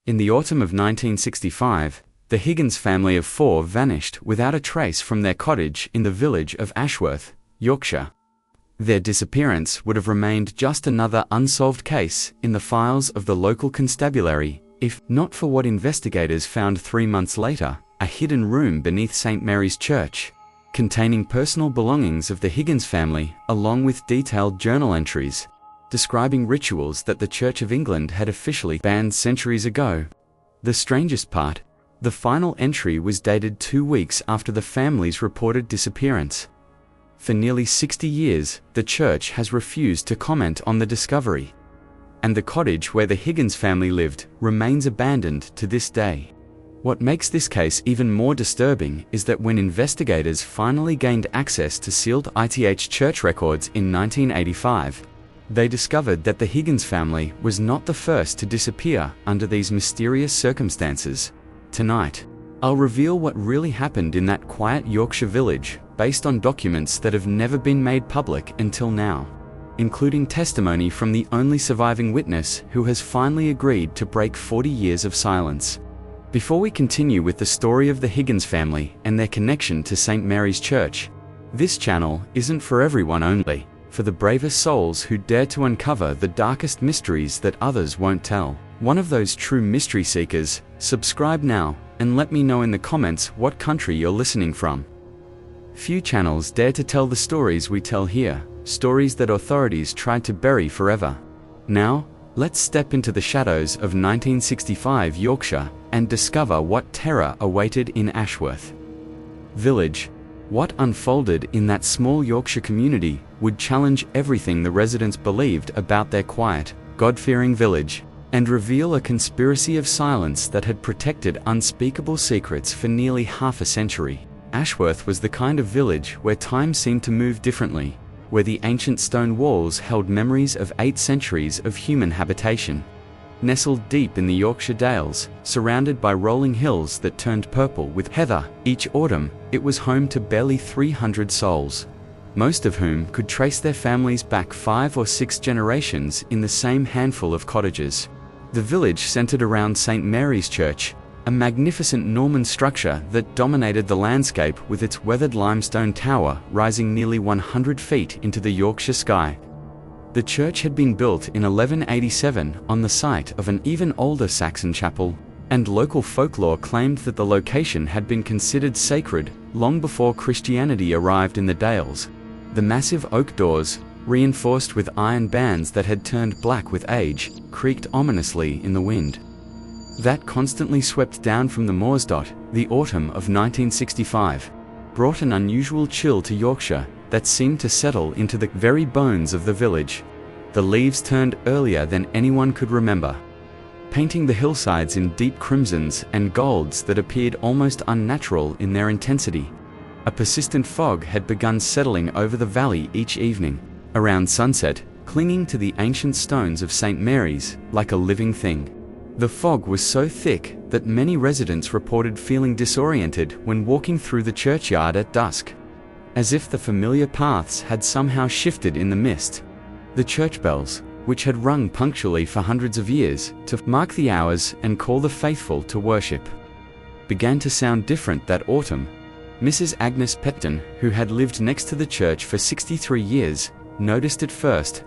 In the autumn of 1965, the Higgins family of 4 vanished without a trace from their cottage in the village of Ashworth, Yorkshire. Their disappearance would have remained just another unsolved case in the files of the local constabulary, if not for what investigators found 3 months later, a hidden room beneath St. Mary's Church, containing personal belongings of the Higgins family, along with detailed journal entries describing rituals that the Church of England had officially banned centuries ago. The strangest part, the final entry was dated 2 weeks after the family's reported disappearance. For nearly 60 years, the church has refused to comment on the discovery, and the cottage where the Higgins family lived remains abandoned to this day. What makes this case even more disturbing is that when investigators finally gained access to sealed ITH church records in 1985, they discovered that the Higgins family was not the first to disappear under these mysterious circumstances. Tonight, I'll reveal what really happened in that quiet Yorkshire village based on documents that have never been made public until now, including testimony from the only surviving witness who has finally agreed to break 40 years of silence. Before we continue with the story of the Higgins family and their connection to St. Mary's Church, this channel isn't for everyone only. For the bravest souls who dare to uncover the darkest mysteries that others won't tell. One of those true mystery seekers, subscribe now and let me know in the comments what country you're listening from. Few channels dare to tell the stories we tell here, stories that authorities tried to bury forever. Now, let's step into the shadows of 1965 Yorkshire and discover what terror awaited in Ashworth Village. What unfolded in that small Yorkshire community would challenge everything the residents believed about their quiet, God-fearing village, and reveal a conspiracy of silence that had protected unspeakable secrets for nearly half a century. Ashworth was the kind of village where time seemed to move differently, where the ancient stone walls held memories of 8 centuries of human habitation. Nestled deep in the Yorkshire Dales, surrounded by rolling hills that turned purple with heather each autumn, it was home to barely 300 souls, most of whom could trace their families back 5 or 6 generations in the same handful of cottages. The village centered around St. Mary's Church, a magnificent Norman structure that dominated the landscape with its weathered limestone tower rising nearly 100 feet into the Yorkshire sky. The church had been built in 1187 on the site of an even older Saxon chapel, and local folklore claimed that the location had been considered sacred long before Christianity arrived in the Dales. The massive oak doors, reinforced with iron bands that had turned black with age, creaked ominously in the wind that constantly swept down from the Moorsdot. The autumn of 1965 brought an unusual chill to Yorkshire that seemed to settle into the very bones of the village. The leaves turned earlier than anyone could remember, painting the hillsides in deep crimsons and golds that appeared almost unnatural in their intensity. A persistent fog had begun settling over the valley each evening, around sunset, clinging to the ancient stones of St. Mary's like a living thing. The fog was so thick that many residents reported feeling disoriented when walking through the churchyard at dusk, as if the familiar paths had somehow shifted in the mist. The church bells, which had rung punctually for hundreds of years to mark the hours and call the faithful to worship, began to sound different that autumn. Mrs. Agnes Petton, who had lived next to the church for 63 years, noticed it first.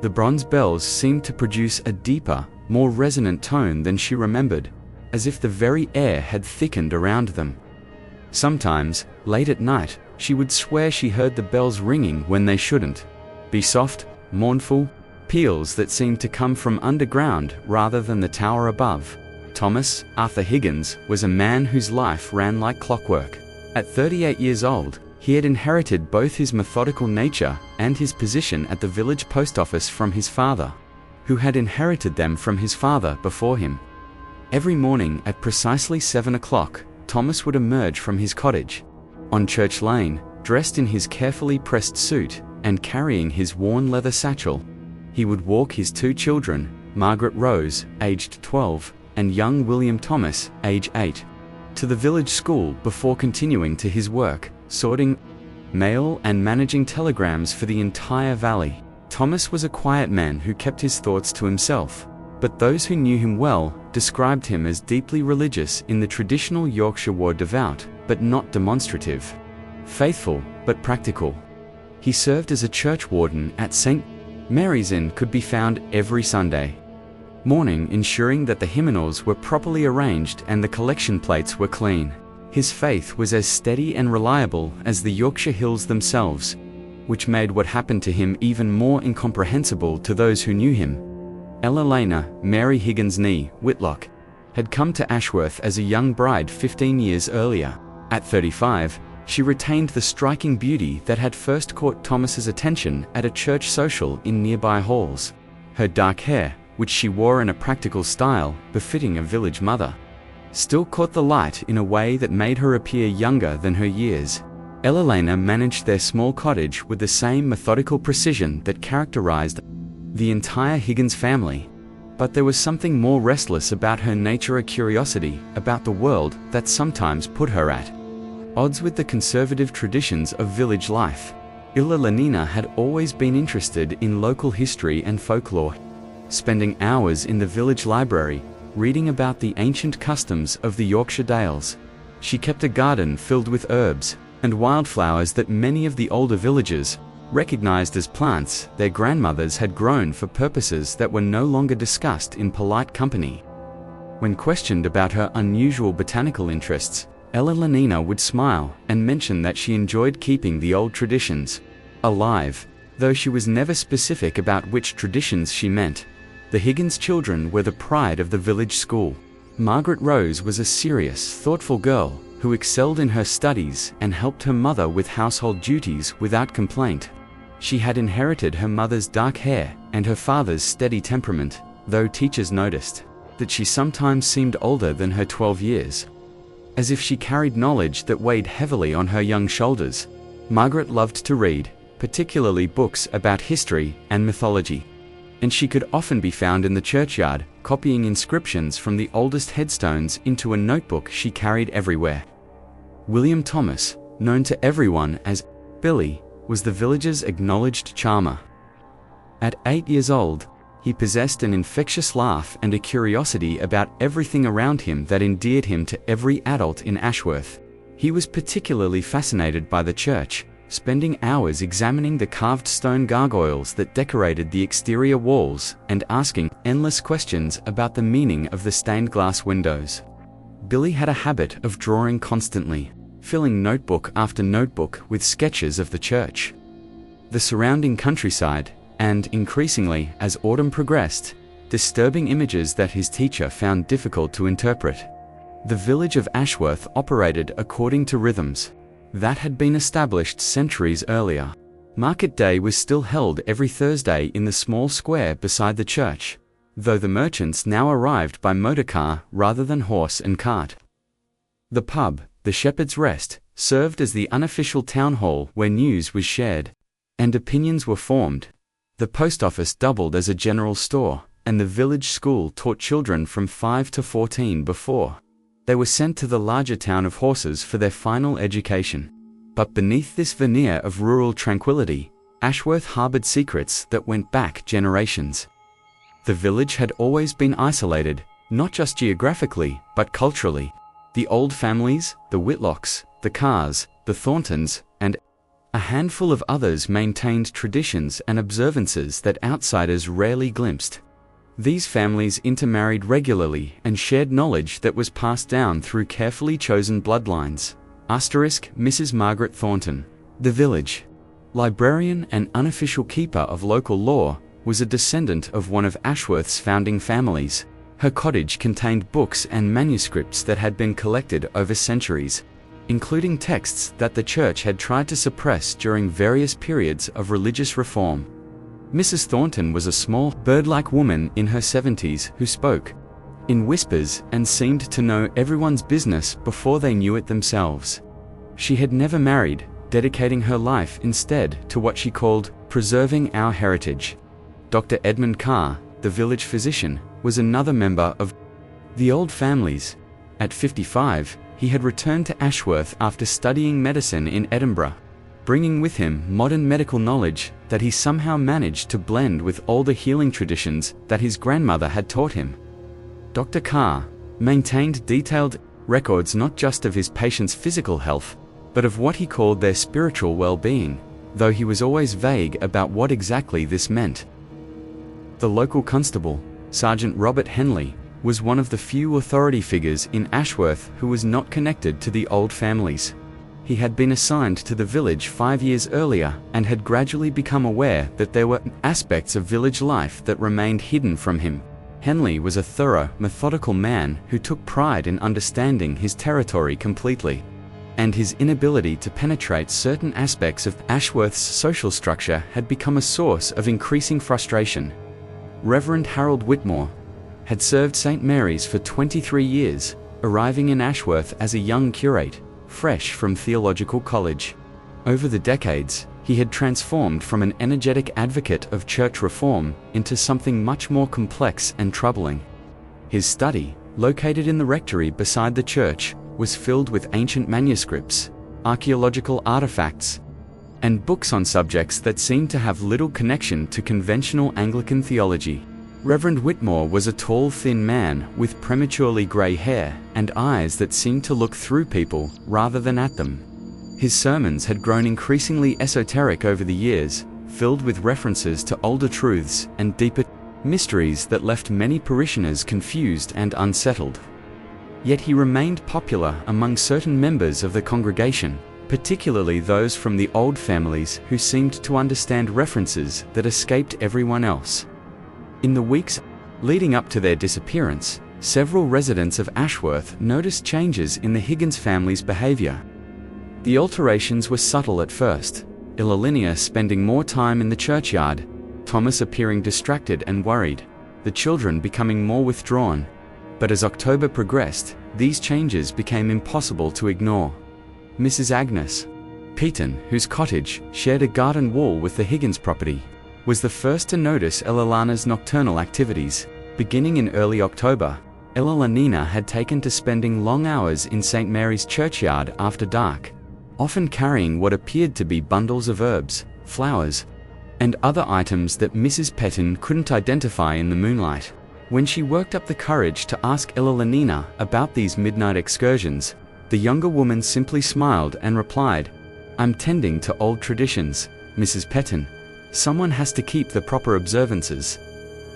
The bronze bells seemed to produce a deeper, more resonant tone than she remembered, as if the very air had thickened around them. Sometimes, late at night, she would swear she heard the bells ringing when they shouldn't be. Soft, mournful peals that seemed to come from underground rather than the tower above. Thomas Arthur Higgins was a man whose life ran like clockwork. At 38 years old, he had inherited both his methodical nature and his position at the village post office from his father, who had inherited them from his father before him. Every morning at precisely 7 o'clock, Thomas would emerge from his cottage on Church Lane, dressed in his carefully pressed suit and carrying his worn leather satchel. He would walk his 2 children, Margaret Rose, aged 12, and young William Thomas, age 8, to the village school before continuing to his work, sorting mail and managing telegrams for the entire valley. Thomas was a quiet man who kept his thoughts to himself, but those who knew him well described him as deeply religious in the traditional Yorkshire word, devout, but not demonstrative, faithful, but practical. He served as a church warden at St. Mary's and could be found every Sunday morning, ensuring that the hymnals were properly arranged and the collection plates were clean. His faith was as steady and reliable as the Yorkshire hills themselves, which made what happened to him even more incomprehensible to those who knew him. Elena Mary Higgins née Whitlock had come to Ashworth as a young bride 15 years earlier. At 35, she retained the striking beauty that had first caught Thomas's attention at a church social in nearby halls. Her dark hair, which she wore in a practical style befitting a village mother, still caught the light in a way that made her appear younger than her years. Elena managed their small cottage with the same methodical precision that characterized the entire Higgins family. But there was something more restless about her nature, a curiosity about the world that sometimes put her at odds with the conservative traditions of village life. Elena had always been interested in local history and folklore, spending hours in the village library reading about the ancient customs of the Yorkshire Dales. She kept a garden filled with herbs and wildflowers that many of the older villagers recognized as plants their grandmothers had grown for purposes that were no longer discussed in polite company. When questioned about her unusual botanical interests, Elena would smile and mention that she enjoyed keeping the old traditions alive, though she was never specific about which traditions she meant. The Higgins children were the pride of the village school. Margaret Rose was a serious, thoughtful girl who excelled in her studies and helped her mother with household duties without complaint. She had inherited her mother's dark hair and her father's steady temperament, though teachers noticed that she sometimes seemed older than her 12 years, as if she carried knowledge that weighed heavily on her young shoulders. Margaret loved to read, particularly books about history and mythology, and she could often be found in the churchyard, copying inscriptions from the oldest headstones into a notebook she carried everywhere. William Thomas, known to everyone as Billy, was the village's acknowledged charmer. At 8 years old, he possessed an infectious laugh and a curiosity about everything around him that endeared him to every adult in Ashworth. He was particularly fascinated by the church, spending hours examining the carved stone gargoyles that decorated the exterior walls and asking endless questions about the meaning of the stained glass windows. Billy had a habit of drawing constantly, filling notebook after notebook with sketches of the church, the surrounding countryside, and increasingly, as autumn progressed, disturbing images that his teacher found difficult to interpret. The village of Ashworth operated according to rhythms that had been established centuries earlier. Market day was still held every Thursday in the small square beside the church, though the merchants now arrived by motorcar rather than horse and cart. The pub, the Shepherd's Rest, served as the unofficial town hall where news was shared and opinions were formed. The post office doubled as a general store, and the village school taught children from 5 to 14 before they were sent to the larger town of Horses for their final education. But beneath this veneer of rural tranquility, Ashworth harbored secrets that went back generations. The village had always been isolated, not just geographically, but culturally. The old families, the Whitlocks, the Carrs, the Thorntons, and a handful of others maintained traditions and observances that outsiders rarely glimpsed. These families intermarried regularly and shared knowledge that was passed down through carefully chosen bloodlines. Mrs. Margaret Thornton, the village librarian and unofficial keeper of local law, was a descendant of one of Ashworth's founding families. Her cottage contained books and manuscripts that had been collected over centuries, including texts that the church had tried to suppress during various periods of religious reform. Mrs. Thornton was a small, bird-like woman in her 70s who spoke in whispers and seemed to know everyone's business before they knew it themselves. She had never married, dedicating her life instead to what she called preserving our heritage. Dr. Edmund Carr, the village physician, was another member of the old families. At 55, he had returned to Ashworth after studying medicine in Edinburgh. bringing with him modern medical knowledge that he somehow managed to blend with older healing traditions that his grandmother had taught him. Dr. Carr maintained detailed records not just of his patients' physical health, but of what he called their spiritual well-being, though he was always vague about what exactly this meant. The local constable, Sergeant Robert Henley, was one of the few authority figures in Ashworth who was not connected to the old families. He had been assigned to the village 5 years earlier and had gradually become aware that there were aspects of village life that remained hidden from him. Henley was a thorough, methodical man who took pride in understanding his territory completely, and his inability to penetrate certain aspects of Ashworth's social structure had become a source of increasing frustration. Reverend Harold Whitmore had served St. Mary's for 23 years, arriving in Ashworth as a young curate, fresh from theological college. Over the decades, he had transformed from an energetic advocate of church reform into something much more complex and troubling. His study, located in the rectory beside the church, was filled with ancient manuscripts, archaeological artifacts, and books on subjects that seemed to have little connection to conventional Anglican theology. Reverend Whitmore was a tall, thin man with prematurely grey hair and eyes that seemed to look through people rather than at them. His sermons had grown increasingly esoteric over the years, filled with references to older truths and deeper mysteries that left many parishioners confused and unsettled. Yet he remained popular among certain members of the congregation, particularly those from the old families who seemed to understand references that escaped everyone else. In the weeks leading up to their disappearance, several residents of Ashworth noticed changes in the Higgins family's behavior. The alterations were subtle at first, Ilinia spending more time in the churchyard, Thomas appearing distracted and worried, the children becoming more withdrawn. But as October progressed, these changes became impossible to ignore. Mrs. Agnes Peaton, whose cottage shared a garden wall with the Higgins property, was the first to notice Elilana's nocturnal activities. Beginning in early October, Elilana had taken to spending long hours in St. Mary's churchyard after dark, often carrying what appeared to be bundles of herbs, flowers, and other items that Mrs. Peaton couldn't identify in the moonlight. When she worked up the courage to ask Elilana about these midnight excursions, the younger woman simply smiled and replied, "I'm tending to old traditions, Mrs. Peaton. Someone has to keep the proper observances."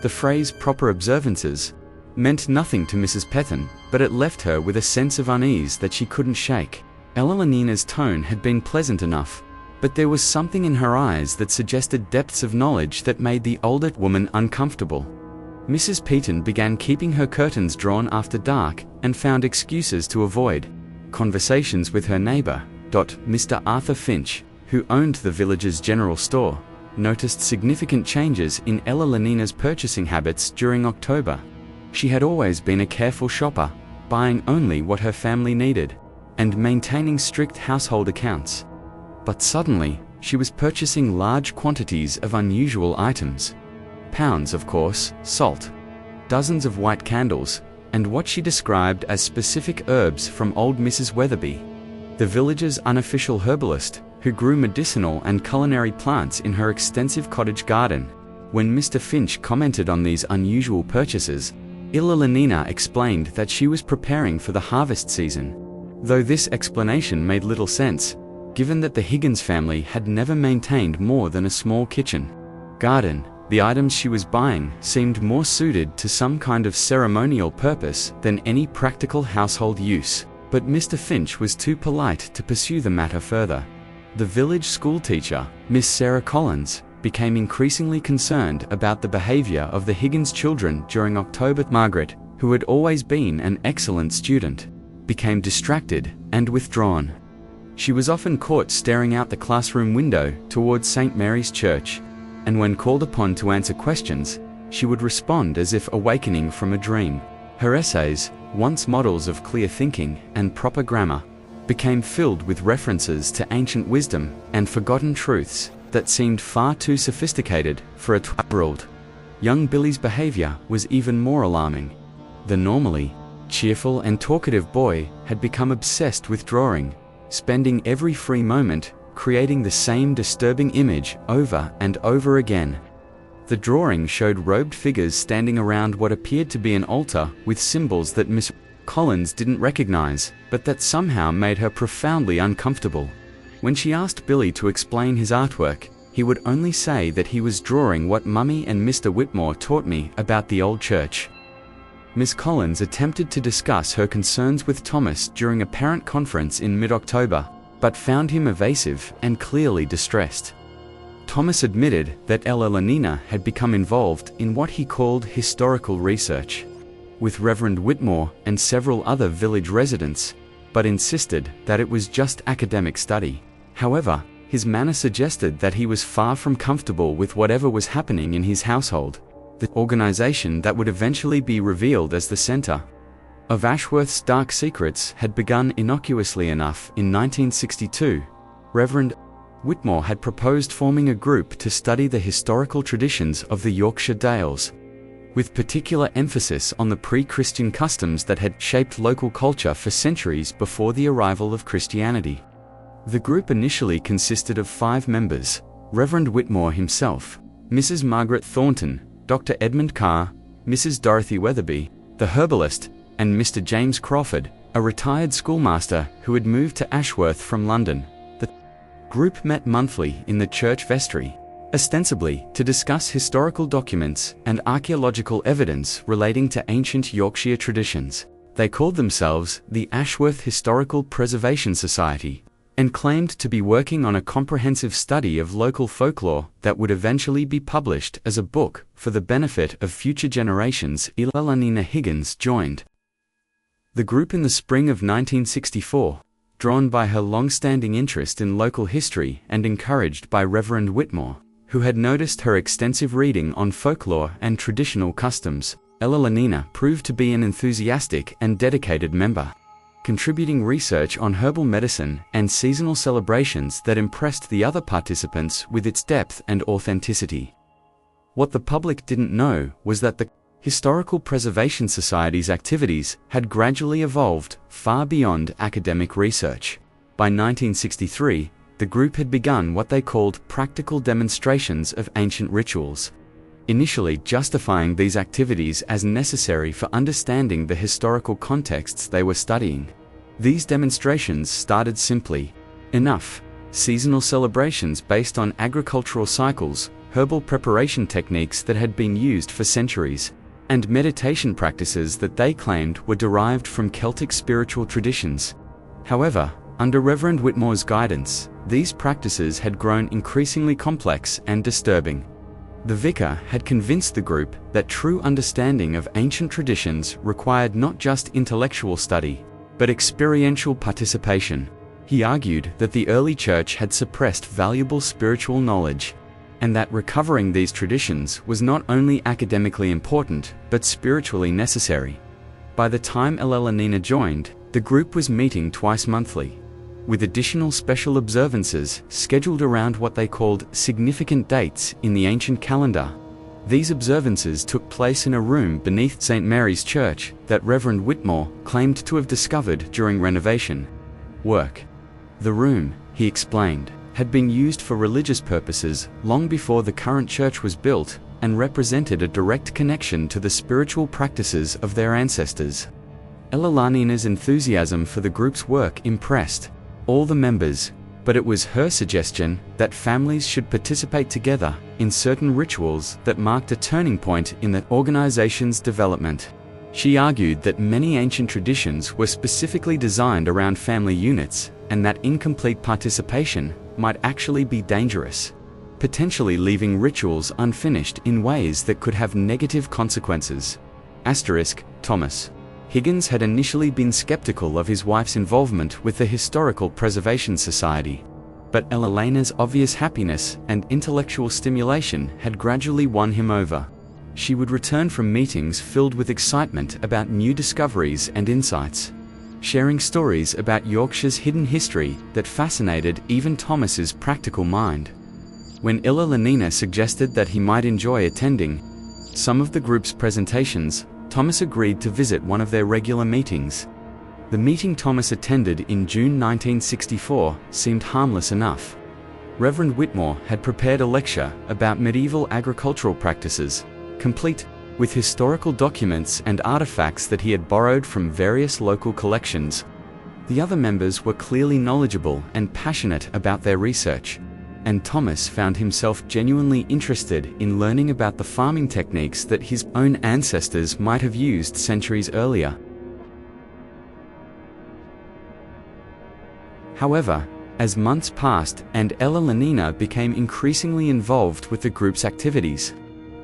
The phrase proper observances meant nothing to Mrs. Peaton, but it left her with a sense of unease that she couldn't shake. Elilana's tone had been pleasant enough, but there was something in her eyes that suggested depths of knowledge that made the older woman uncomfortable. Mrs. Peaton began keeping her curtains drawn after dark and found excuses to avoid conversations with her neighbor. Mr. Arthur Finch, who owned the village's general store, noticed significant changes in Elilana's purchasing habits during October. She had always been a careful shopper, buying only what her family needed, and maintaining strict household accounts. But suddenly, she was purchasing large quantities of unusual items. Pounds of coarse salt, dozens of white candles, and what she described as specific herbs from old Mrs. Weatherby, the village's unofficial herbalist, who grew medicinal and culinary plants in her extensive cottage garden. When Mr. Finch commented on these unusual purchases, Elilana explained that she was preparing for the harvest season, though this explanation made little sense, given that the Higgins family had never maintained more than a small kitchen garden. The items she was buying seemed more suited to some kind of ceremonial purpose than any practical household use, but Mr. Finch was too polite to pursue the matter further. The village schoolteacher, Miss Sarah Collins, became increasingly concerned about the behavior of the Higgins children during October. Margaret, who had always been an excellent student, became distracted and withdrawn. She was often caught staring out the classroom window towards St. Mary's Church, and when called upon to answer questions, she would respond as if awakening from a dream. Her essays, once models of clear thinking and proper grammar, became filled with references to ancient wisdom and forgotten truths that seemed far too sophisticated for a 12-year-old. Young Billy's behavior was even more alarming. The normally cheerful and talkative boy had become obsessed with drawing, spending every free moment creating the same disturbing image over and over again. The drawing showed robed figures standing around what appeared to be an altar with symbols that Miss Collins didn't recognize, but that somehow made her profoundly uncomfortable. When she asked Billy to explain his artwork, he would only say that he was drawing what Mummy and Mr. Whitmore taught me about the old church. Miss Collins attempted to discuss her concerns with Thomas during a parent conference in mid-October, but found him evasive and clearly distressed. Thomas admitted that Ella Lanina had become involved in what he called historical research with Reverend Whitmore and several other village residents, but insisted that it was just academic study. However, his manner suggested that he was far from comfortable with whatever was happening in his household, the organization that would eventually be revealed as the center of Ashworth's dark secrets had begun innocuously enough in 1962. Reverend Whitmore had proposed forming a group to study the historical traditions of the Yorkshire Dales, with particular emphasis on the pre-Christian customs that had shaped local culture for centuries before the arrival of Christianity. The group initially consisted of 5 members: Reverend Whitmore himself, Mrs. Margaret Thornton, Dr. Edmund Carr, Mrs. Dorothy Weatherby, the herbalist, and Mr. James Crawford, a retired schoolmaster who had moved to Ashworth from London. The group met monthly in the church vestry, ostensibly to discuss historical documents and archaeological evidence relating to ancient Yorkshire traditions. They called themselves the Ashworth Historical Preservation Society, and claimed to be working on a comprehensive study of local folklore that would eventually be published as a book for the benefit of future generations. Ella Lanina Higgins joined the group in the spring of 1964, drawn by her long-standing interest in local history and encouraged by Reverend Whitmore, who had noticed her extensive reading on folklore and traditional customs. Ella Lanina proved to be an enthusiastic and dedicated member, contributing research on herbal medicine and seasonal celebrations that impressed the other participants with its depth and authenticity. What the public didn't know was that the Historical Preservation Society's activities had gradually evolved far beyond academic research. By 1963, the group had begun what they called practical demonstrations of ancient rituals, initially justifying these activities as necessary for understanding the historical contexts they were studying. These demonstrations started simply enough: seasonal celebrations based on agricultural cycles, herbal preparation techniques that had been used for centuries, and meditation practices that they claimed were derived from Celtic spiritual traditions. However, under Reverend Whitmore's guidance, these practices had grown increasingly complex and disturbing. The vicar had convinced the group that true understanding of ancient traditions required not just intellectual study, but experiential participation. He argued that the early church had suppressed valuable spiritual knowledge, and that recovering these traditions was not only academically important, but spiritually necessary. By the time Ella Lanina joined, the group was meeting twice monthly, with additional special observances scheduled around what they called significant dates in the ancient calendar. These observances took place in a room beneath St. Mary's Church that Reverend Whitmore claimed to have discovered during renovation work. The room, he explained, had been used for religious purposes long before the current church was built, and represented a direct connection to the spiritual practices of their ancestors. Ella Lanina's enthusiasm for the group's work impressed all the members, but it was her suggestion that families should participate together in certain rituals that marked a turning point in the organization's development. She argued that many ancient traditions were specifically designed around family units, and that incomplete participation might actually be dangerous, potentially leaving rituals unfinished in ways that could have negative consequences. Thomas Higgins had initially been skeptical of his wife's involvement with the Historical Preservation Society, but Ella Lanina's obvious happiness and intellectual stimulation had gradually won him over. She would return from meetings filled with excitement about new discoveries and insights, sharing stories about Yorkshire's hidden history that fascinated even Thomas's practical mind. When Ella Lanina suggested that he might enjoy attending some of the group's presentations, Thomas agreed to visit one of their regular meetings. The meeting Thomas attended in June 1964 seemed harmless enough, Reverend Whitmore had prepared a lecture about medieval agricultural practices, complete with historical documents and artifacts that he had borrowed from various local collections. The other members were clearly knowledgeable and passionate about their research, and Thomas found himself genuinely interested in learning about the farming techniques that his own ancestors might have used centuries earlier. However, as months passed and Ella Lenina became increasingly involved with the group's activities,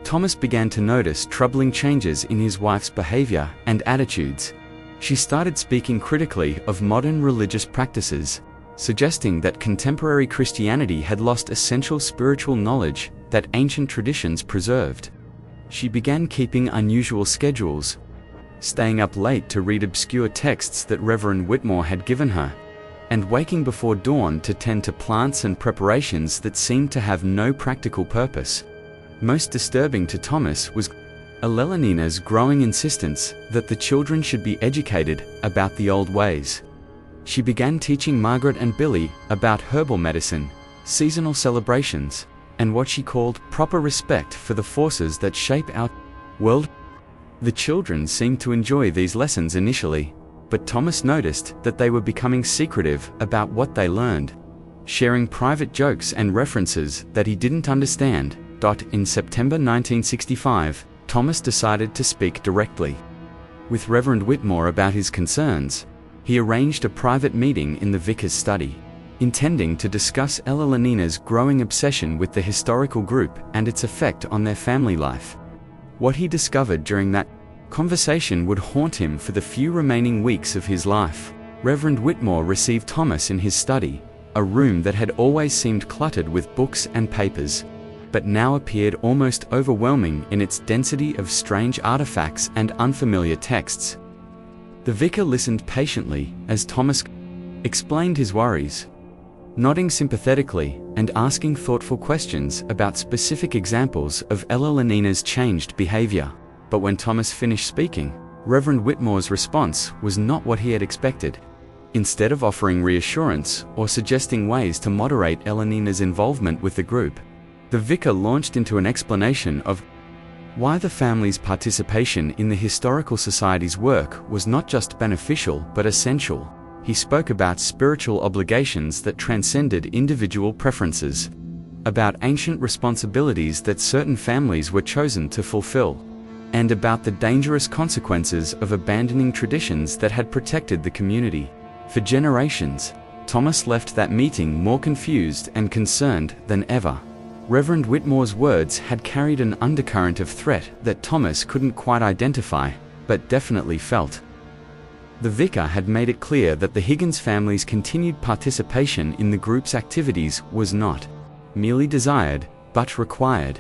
Thomas began to notice troubling changes in his wife's behavior and attitudes. She started speaking critically of modern religious practices, suggesting that contemporary Christianity had lost essential spiritual knowledge that ancient traditions preserved. She began keeping unusual schedules, staying up late to read obscure texts that Reverend Whitmore had given her, and waking before dawn to tend to plants and preparations that seemed to have no practical purpose. Most disturbing to Thomas was Ella Lenina's growing insistence that the children should be educated about the old ways. She began teaching Margaret and Billy about herbal medicine, seasonal celebrations, and what she called proper respect for the forces that shape our world. The children seemed to enjoy these lessons initially, but Thomas noticed that they were becoming secretive about what they learned, sharing private jokes and references that he didn't understand. In September 1965, Thomas decided to speak directly with Reverend Whitmore about his concerns. He arranged a private meeting in the vicar's study, intending to discuss Ella Lenina's growing obsession with the historical group and its effect on their family life. What he discovered during that conversation would haunt him for the few remaining weeks of his life. Reverend Whitmore received Thomas in his study, a room that had always seemed cluttered with books and papers, but now appeared almost overwhelming in its density of strange artifacts and unfamiliar texts. The vicar listened patiently as Thomas explained his worries, nodding sympathetically and asking thoughtful questions about specific examples of Ella Lenina's changed behavior. But when Thomas finished speaking, Reverend Whitmore's response was not what he had expected. Instead of offering reassurance or suggesting ways to moderate Ella Lenina's involvement with the group, the vicar launched into an explanation of why the family's participation in the Historical Society's work was not just beneficial but essential. He spoke about spiritual obligations that transcended individual preferences, about ancient responsibilities that certain families were chosen to fulfill, and about the dangerous consequences of abandoning traditions that had protected the community for generations. Thomas left that meeting more confused and concerned than ever. Reverend Whitmore's words had carried an undercurrent of threat that Thomas couldn't quite identify, but definitely felt. The vicar had made it clear that the Higgins family's continued participation in the group's activities was not merely desired, but required,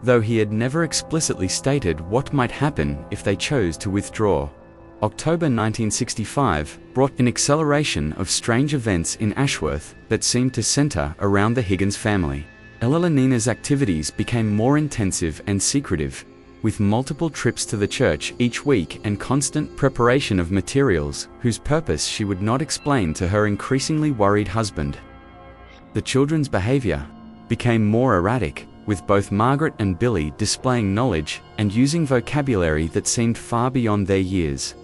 though he had never explicitly stated what might happen if they chose to withdraw. October 1965 brought an acceleration of strange events in Ashworth that seemed to center around the Higgins family. Ella Lenina's activities became more intensive and secretive, with multiple trips to the church each week and constant preparation of materials whose purpose she would not explain to her increasingly worried husband. The children's behavior became more erratic, with both Margaret and Billy displaying knowledge and using vocabulary that seemed far beyond their years.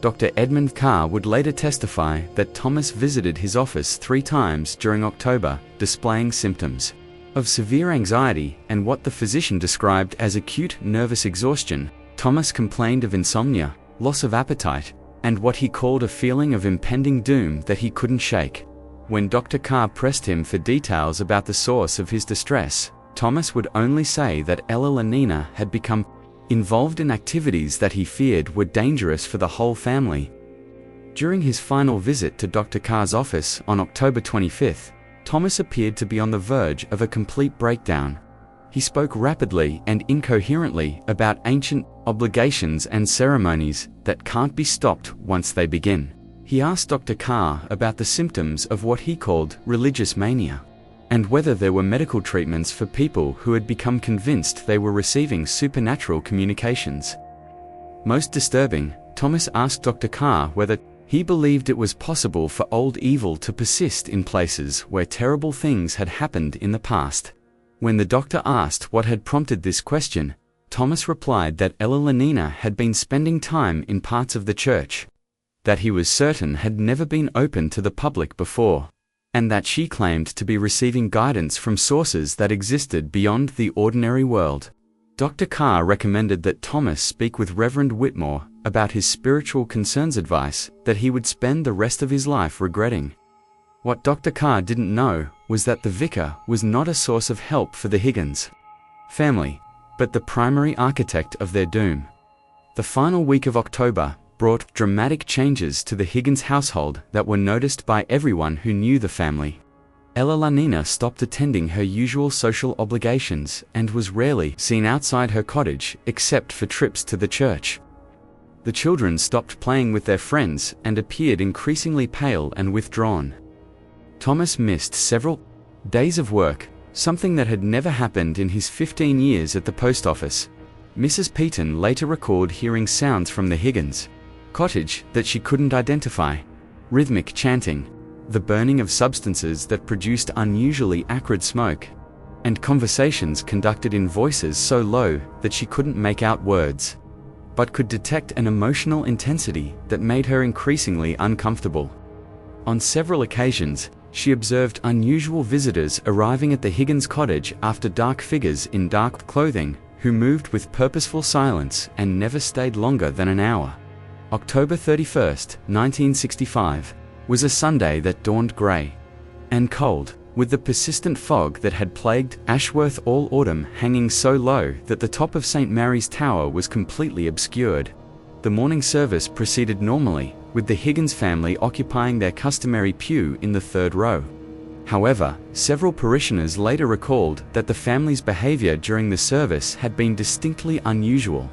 Dr. Edmund Carr would later testify that Thomas visited his office 3 times during October, displaying symptoms of severe anxiety and what the physician described as acute nervous exhaustion. Thomas complained of insomnia, loss of appetite, and what he called a feeling of impending doom that he couldn't shake. When Dr. Carr pressed him for details about the source of his distress, Thomas would only say that Ella Lenina had become involved in activities that he feared were dangerous for the whole family. During his final visit to Dr. Carr's office on October 25th, Thomas appeared to be on the verge of a complete breakdown. He spoke rapidly and incoherently about ancient obligations and ceremonies that can't be stopped once they begin. He asked Dr. Carr about the symptoms of what he called religious mania, and whether there were medical treatments for people who had become convinced they were receiving supernatural communications. Most disturbing, Thomas asked Dr. Carr whether He believed it was possible for old evil to persist in places where terrible things had happened in the past. When the doctor asked what had prompted this question, Thomas replied that Ella Lenina had been spending time in parts of the church that he was certain had never been open to the public before, and that she claimed to be receiving guidance from sources that existed beyond the ordinary world. Dr. Carr recommended that Thomas speak with Reverend Whitmore about his spiritual concerns, advice that he would spend the rest of his life regretting. What Dr. Carr didn't know was that the vicar was not a source of help for the Higgins family, but the primary architect of their doom. The final week of October brought dramatic changes to the Higgins household that were noticed by everyone who knew the family. Ella Lenina stopped attending her usual social obligations and was rarely seen outside her cottage except for trips to the church. The children stopped playing with their friends and appeared increasingly pale and withdrawn. Thomas missed several days of work, something that had never happened in his 15 years at the post office. Mrs. Peaton later recalled hearing sounds from the Higgins cottage that she couldn't identify: rhythmic chanting, the burning of substances that produced unusually acrid smoke, and conversations conducted in voices so low that she couldn't make out words, but could detect an emotional intensity that made her increasingly uncomfortable. On several occasions, she observed unusual visitors arriving at the Higgins cottage after dark, figures in dark clothing who moved with purposeful silence and never stayed longer than an hour. October 31st, 1965, was a Sunday that dawned grey and cold, with the persistent fog that had plagued Ashworth all autumn hanging so low that the top of St. Mary's Tower was completely obscured. The morning service proceeded normally, with the Higgins family occupying their customary pew in the third row. However, several parishioners later recalled that the family's behavior during the service had been distinctly unusual.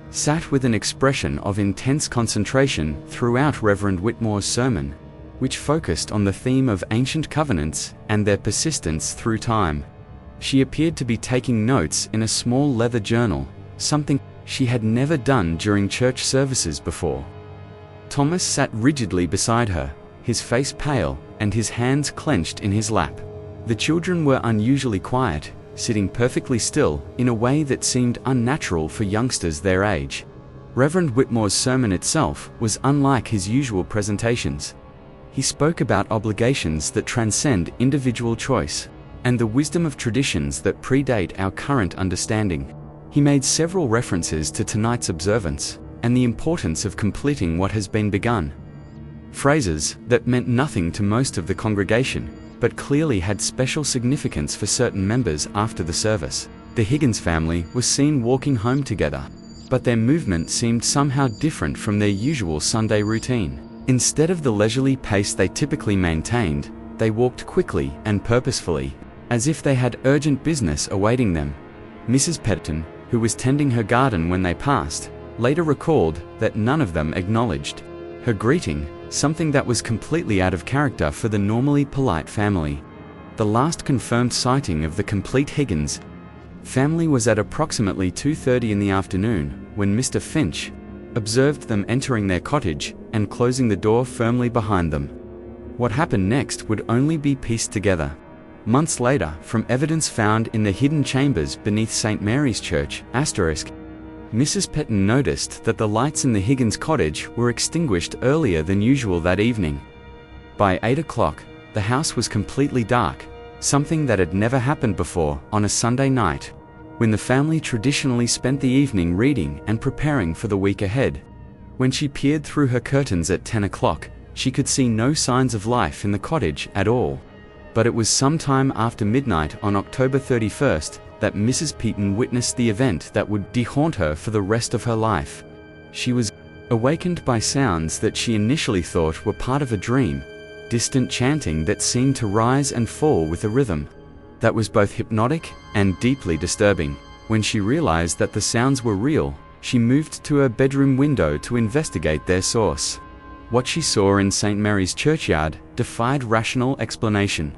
Sat with an expression of intense concentration throughout Reverend Whitmore's sermon, which focused on the theme of ancient covenants and their persistence through time. She appeared to be taking notes in a small leather journal, something she had never done during church services before. Thomas sat rigidly beside her, his face pale and his hands clenched in his lap. The children were unusually quiet, sitting perfectly still in a way that seemed unnatural for youngsters their age. Reverend Whitmore's sermon itself was unlike his usual presentations. He spoke about obligations that transcend individual choice, and the wisdom of traditions that predate our current understanding. He made several references to tonight's observance, and the importance of completing what has been begun. Phrases that meant nothing to most of the congregation, but clearly had special significance for certain members after the service. The Higgins family was seen walking home together, but their movement seemed somehow different from their usual Sunday routine. Instead of the leisurely pace they typically maintained, they walked quickly and purposefully, as if they had urgent business awaiting them. Mrs. Peaton, who was tending her garden when they passed, later recalled that none of them acknowledged her greeting, something that was completely out of character for the normally polite family. The last confirmed sighting of the complete Higgins family was at approximately 2:30 in the afternoon, when Mr. Finch observed them entering their cottage and closing the door firmly behind them. What happened next would only be pieced together months later from evidence found in the hidden chambers beneath St. Mary's Church, *. Mrs. Peaton noticed that the lights in the Higgins cottage were extinguished earlier than usual that evening. By 8 o'clock, the house was completely dark, something that had never happened before on a Sunday night, when the family traditionally spent the evening reading and preparing for the week ahead. When she peered through her curtains at 10 o'clock, she could see no signs of life in the cottage at all. But it was sometime after midnight on October 31st that Mrs. Peaton witnessed the event that would haunt her for the rest of her life. She was awakened by sounds that she initially thought were part of a dream, distant chanting that seemed to rise and fall with a rhythm that was both hypnotic and deeply disturbing. When she realized that the sounds were real, she moved to her bedroom window to investigate their source. What she saw in St. Mary's churchyard defied rational explanation.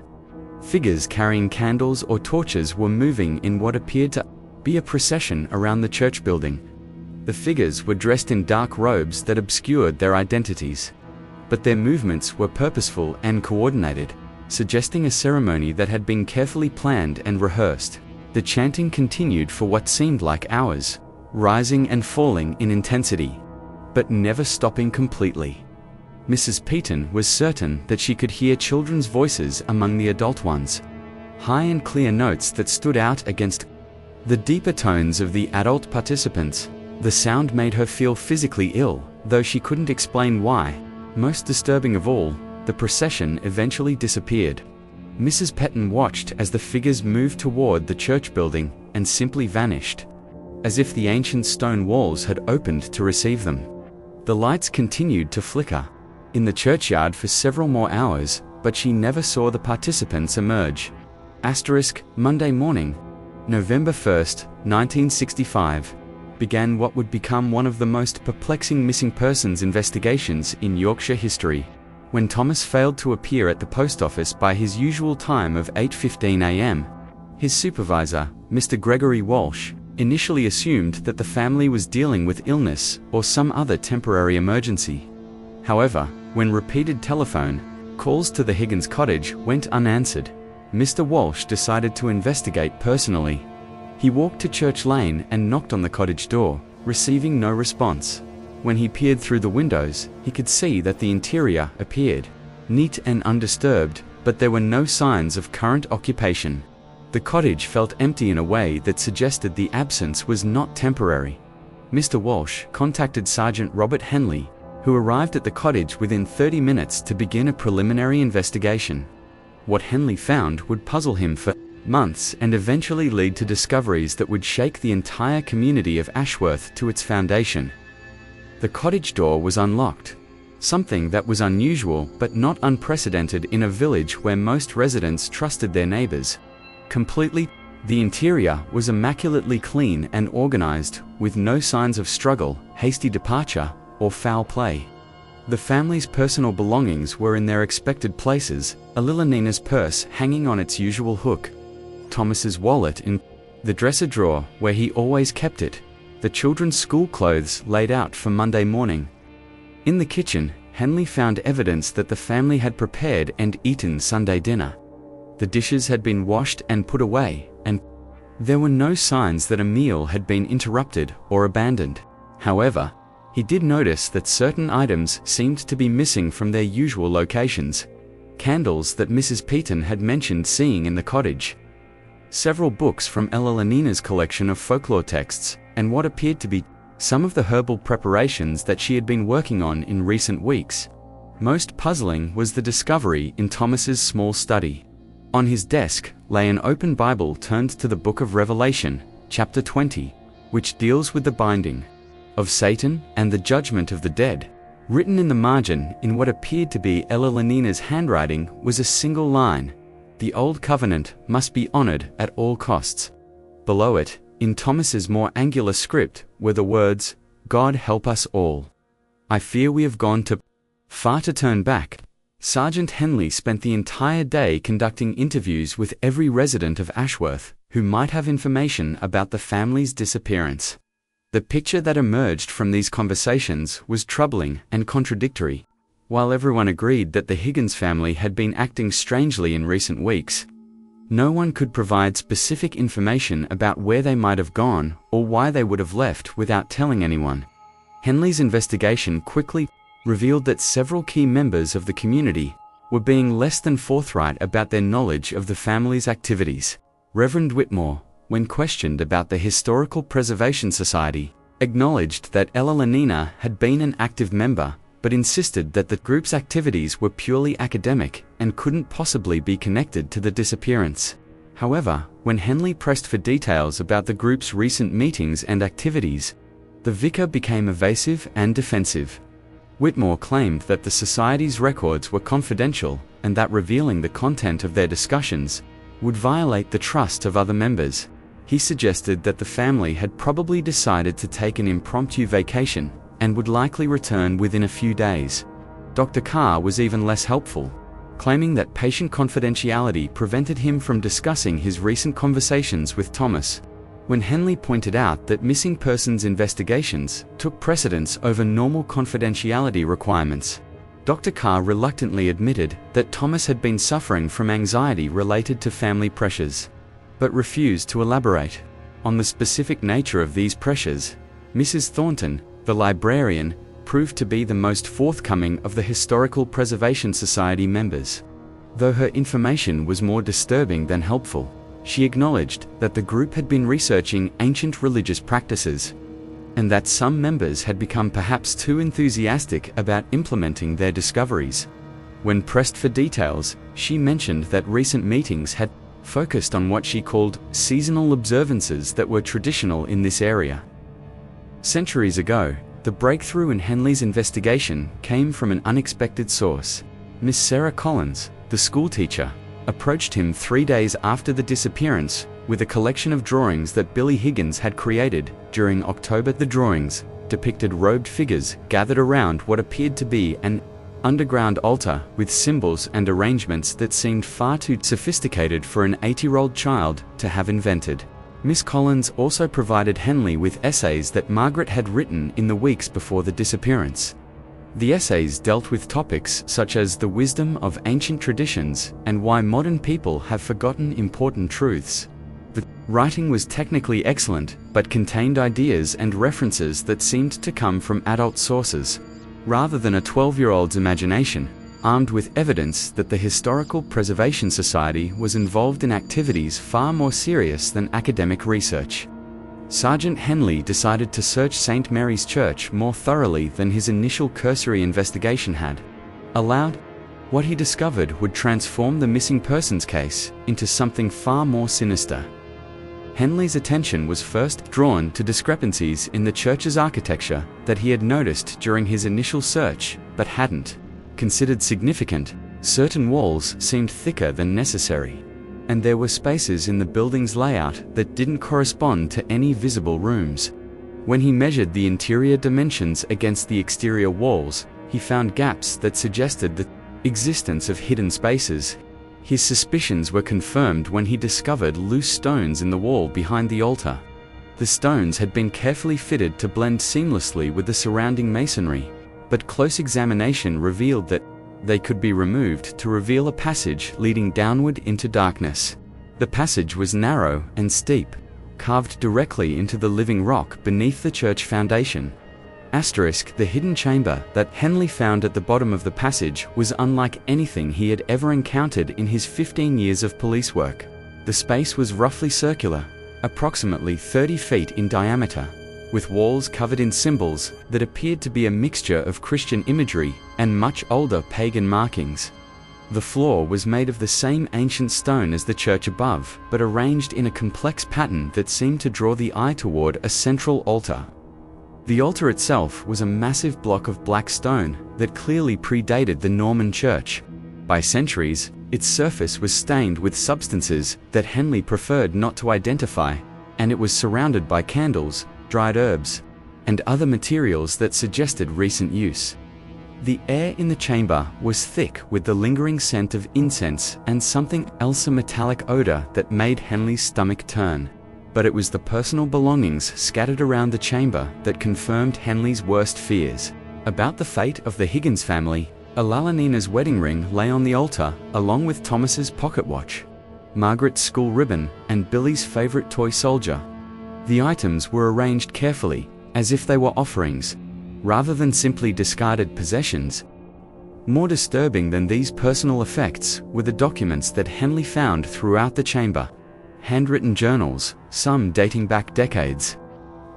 Figures carrying candles or torches were moving in what appeared to be a procession around the church building. The figures were dressed in dark robes that obscured their identities. But their movements were purposeful and coordinated, suggesting a ceremony that had been carefully planned and rehearsed. The chanting continued for what seemed like hours, rising and falling in intensity, but never stopping completely. Mrs. Peaton was certain that she could hear children's voices among the adult ones, high and clear notes that stood out against the deeper tones of the adult participants. The sound made her feel physically ill, though she couldn't explain why. Most disturbing of all, the procession eventually disappeared. Mrs. Peaton watched as the figures moved toward the church building and simply vanished, as if the ancient stone walls had opened to receive them. The lights continued to flicker in the churchyard for several more hours, but she never saw the participants emerge. Monday morning, November 1st, 1965, began what would become one of the most perplexing missing persons investigations in Yorkshire history. When Thomas failed to appear at the post office by his usual time of 8:15 a.m., his supervisor, Mr. Gregory Walsh, initially assumed that the family was dealing with illness or some other temporary emergency. However, when repeated telephone calls to the Higgins cottage went unanswered, Mr. Walsh decided to investigate personally. He walked to Church Lane and knocked on the cottage door, receiving no response. When he peered through the windows, he could see that the interior appeared neat and undisturbed, but there were no signs of current occupation. The cottage felt empty in a way that suggested the absence was not temporary. Mr. Walsh contacted Sergeant Robert Henley, who arrived at the cottage within 30 minutes to begin a preliminary investigation. What Henley found would puzzle him for months and eventually lead to discoveries that would shake the entire community of Ashworth to its foundation. The cottage door was unlocked, something that was unusual but not unprecedented in a village where most residents trusted their neighbors. Completely, the interior was immaculately clean and organized, with no signs of struggle, hasty departure, or foul play. The family's personal belongings were in their expected places, a little Nina's purse hanging on its usual hook, Thomas's wallet in the dresser drawer where he always kept it, the children's school clothes laid out for Monday morning. In the kitchen, Henley found evidence that the family had prepared and eaten Sunday dinner. The dishes had been washed and put away, and there were no signs that a meal had been interrupted or abandoned. However, he did notice that certain items seemed to be missing from their usual locations. Candles that Mrs. Peaton had mentioned seeing in the cottage, several books from Ella Nina's collection of folklore texts, and what appeared to be some of the herbal preparations that she had been working on in recent weeks. Most puzzling was the discovery in Thomas's small study. On his desk lay an open Bible turned to the book of Revelation, chapter 20, which deals with the binding of Satan and the judgment of the dead. Written in the margin in what appeared to be Ella Nina's handwriting was a single line: "The old covenant must be honored at all costs." Below it, in Thomas's more angular script, were the words, "God help us all. I fear we have gone too far to turn back." Sergeant Henley spent the entire day conducting interviews with every resident of Ashworth who might have information about the family's disappearance. The picture that emerged from these conversations was troubling and contradictory. While everyone agreed that the Higgins family had been acting strangely in recent weeks, no one could provide specific information about where they might have gone or why they would have left without telling anyone. Henley's investigation quickly revealed that several key members of the community were being less than forthright about their knowledge of the family's activities. Reverend Whitmore, when questioned about the Historical Preservation Society, acknowledged that Ella Nina had been an active member, but insisted that the group's activities were purely academic and couldn't possibly be connected to the disappearance. However, when Henley pressed for details about the group's recent meetings and activities, the vicar became evasive and defensive. Whitmore claimed that the society's records were confidential and that revealing the content of their discussions would violate the trust of other members. He suggested that the family had probably decided to take an impromptu vacation and would likely return within a few days. Dr. Carr was even less helpful, claiming that patient confidentiality prevented him from discussing his recent conversations with Thomas. When Henley pointed out that missing persons investigations took precedence over normal confidentiality requirements, Dr. Carr reluctantly admitted that Thomas had been suffering from anxiety related to family pressures, but refused to elaborate on the specific nature of these pressures. Mrs. Thornton, the librarian, proved to be the most forthcoming of the Historical Preservation Society members. Though her information was more disturbing than helpful, she acknowledged that the group had been researching ancient religious practices, and that some members had become perhaps too enthusiastic about implementing their discoveries. When pressed for details, she mentioned that recent meetings had focused on what she called seasonal observances that were traditional in this area. Centuries ago, the breakthrough in Henley's investigation came from an unexpected source. Miss Sarah Collins, the schoolteacher, approached him 3 days after the disappearance with a collection of drawings that Billy Higgins had created during October. The drawings depicted robed figures gathered around what appeared to be an underground altar with symbols and arrangements that seemed far too sophisticated for an 8-year-old child to have invented. Miss Collins also provided Henley with essays that Margaret had written in the weeks before the disappearance. The essays dealt with topics such as the wisdom of ancient traditions and why modern people have forgotten important truths. The writing was technically excellent, but contained ideas and references that seemed to come from adult sources, rather than a 12-year-old's imagination, armed with evidence that the Historical Preservation Society was involved in activities far more serious than academic research. Sergeant Henley decided to search St. Mary's Church more thoroughly than his initial cursory investigation had allowed. What he discovered would transform the missing persons case into something far more sinister. Henley's attention was first drawn to discrepancies in the church's architecture that he had noticed during his initial search, but hadn't considered significant. Certain walls seemed thicker than necessary, and there were spaces in the building's layout that didn't correspond to any visible rooms. When he measured the interior dimensions against the exterior walls, he found gaps that suggested the existence of hidden spaces. His suspicions were confirmed when he discovered loose stones in the wall behind the altar. The stones had been carefully fitted to blend seamlessly with the surrounding masonry, but close examination revealed that they could be removed to reveal a passage leading downward into darkness. The passage was narrow and steep, carved directly into the living rock beneath the church foundation. The hidden chamber that Henley found at the bottom of the passage was unlike anything he had ever encountered in his 15 years of police work. The space was roughly circular, approximately 30 feet in diameter, with walls covered in symbols that appeared to be a mixture of Christian imagery and much older pagan markings. The floor was made of the same ancient stone as the church above, but arranged in a complex pattern that seemed to draw the eye toward a central altar. The altar itself was a massive block of black stone that clearly predated the Norman church. By centuries, its surface was stained with substances that Henley preferred not to identify, and it was surrounded by candles, dried herbs, and other materials that suggested recent use. The air in the chamber was thick with the lingering scent of incense and something else, a metallic odor that made Henley's stomach turn. But it was the personal belongings scattered around the chamber that confirmed Henley's worst fears. About the fate of the Higgins family, Alalina's wedding ring lay on the altar, along with Thomas's pocket watch, Margaret's school ribbon, and Billy's favorite toy soldier. The items were arranged carefully, as if they were offerings, rather than simply discarded possessions. More disturbing than these personal effects were the documents that Henley found throughout the chamber. Handwritten journals, some dating back decades,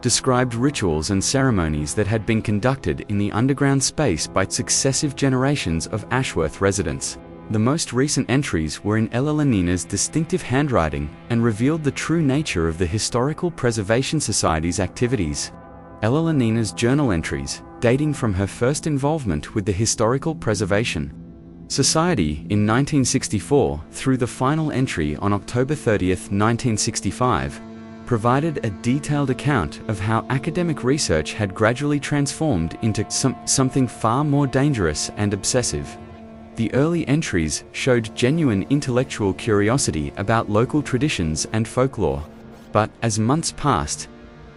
described rituals and ceremonies that had been conducted in the underground space by successive generations of Ashworth residents. The most recent entries were in Alalina's distinctive handwriting and revealed the true nature of the Historical Preservation Society's activities. Alalina's journal entries, dating from her first involvement with the Historical Preservation Society in 1964 through the final entry on October 30, 1965, provided a detailed account of how academic research had gradually transformed into something far more dangerous and obsessive. The early entries showed genuine intellectual curiosity about local traditions and folklore, But, as months passed,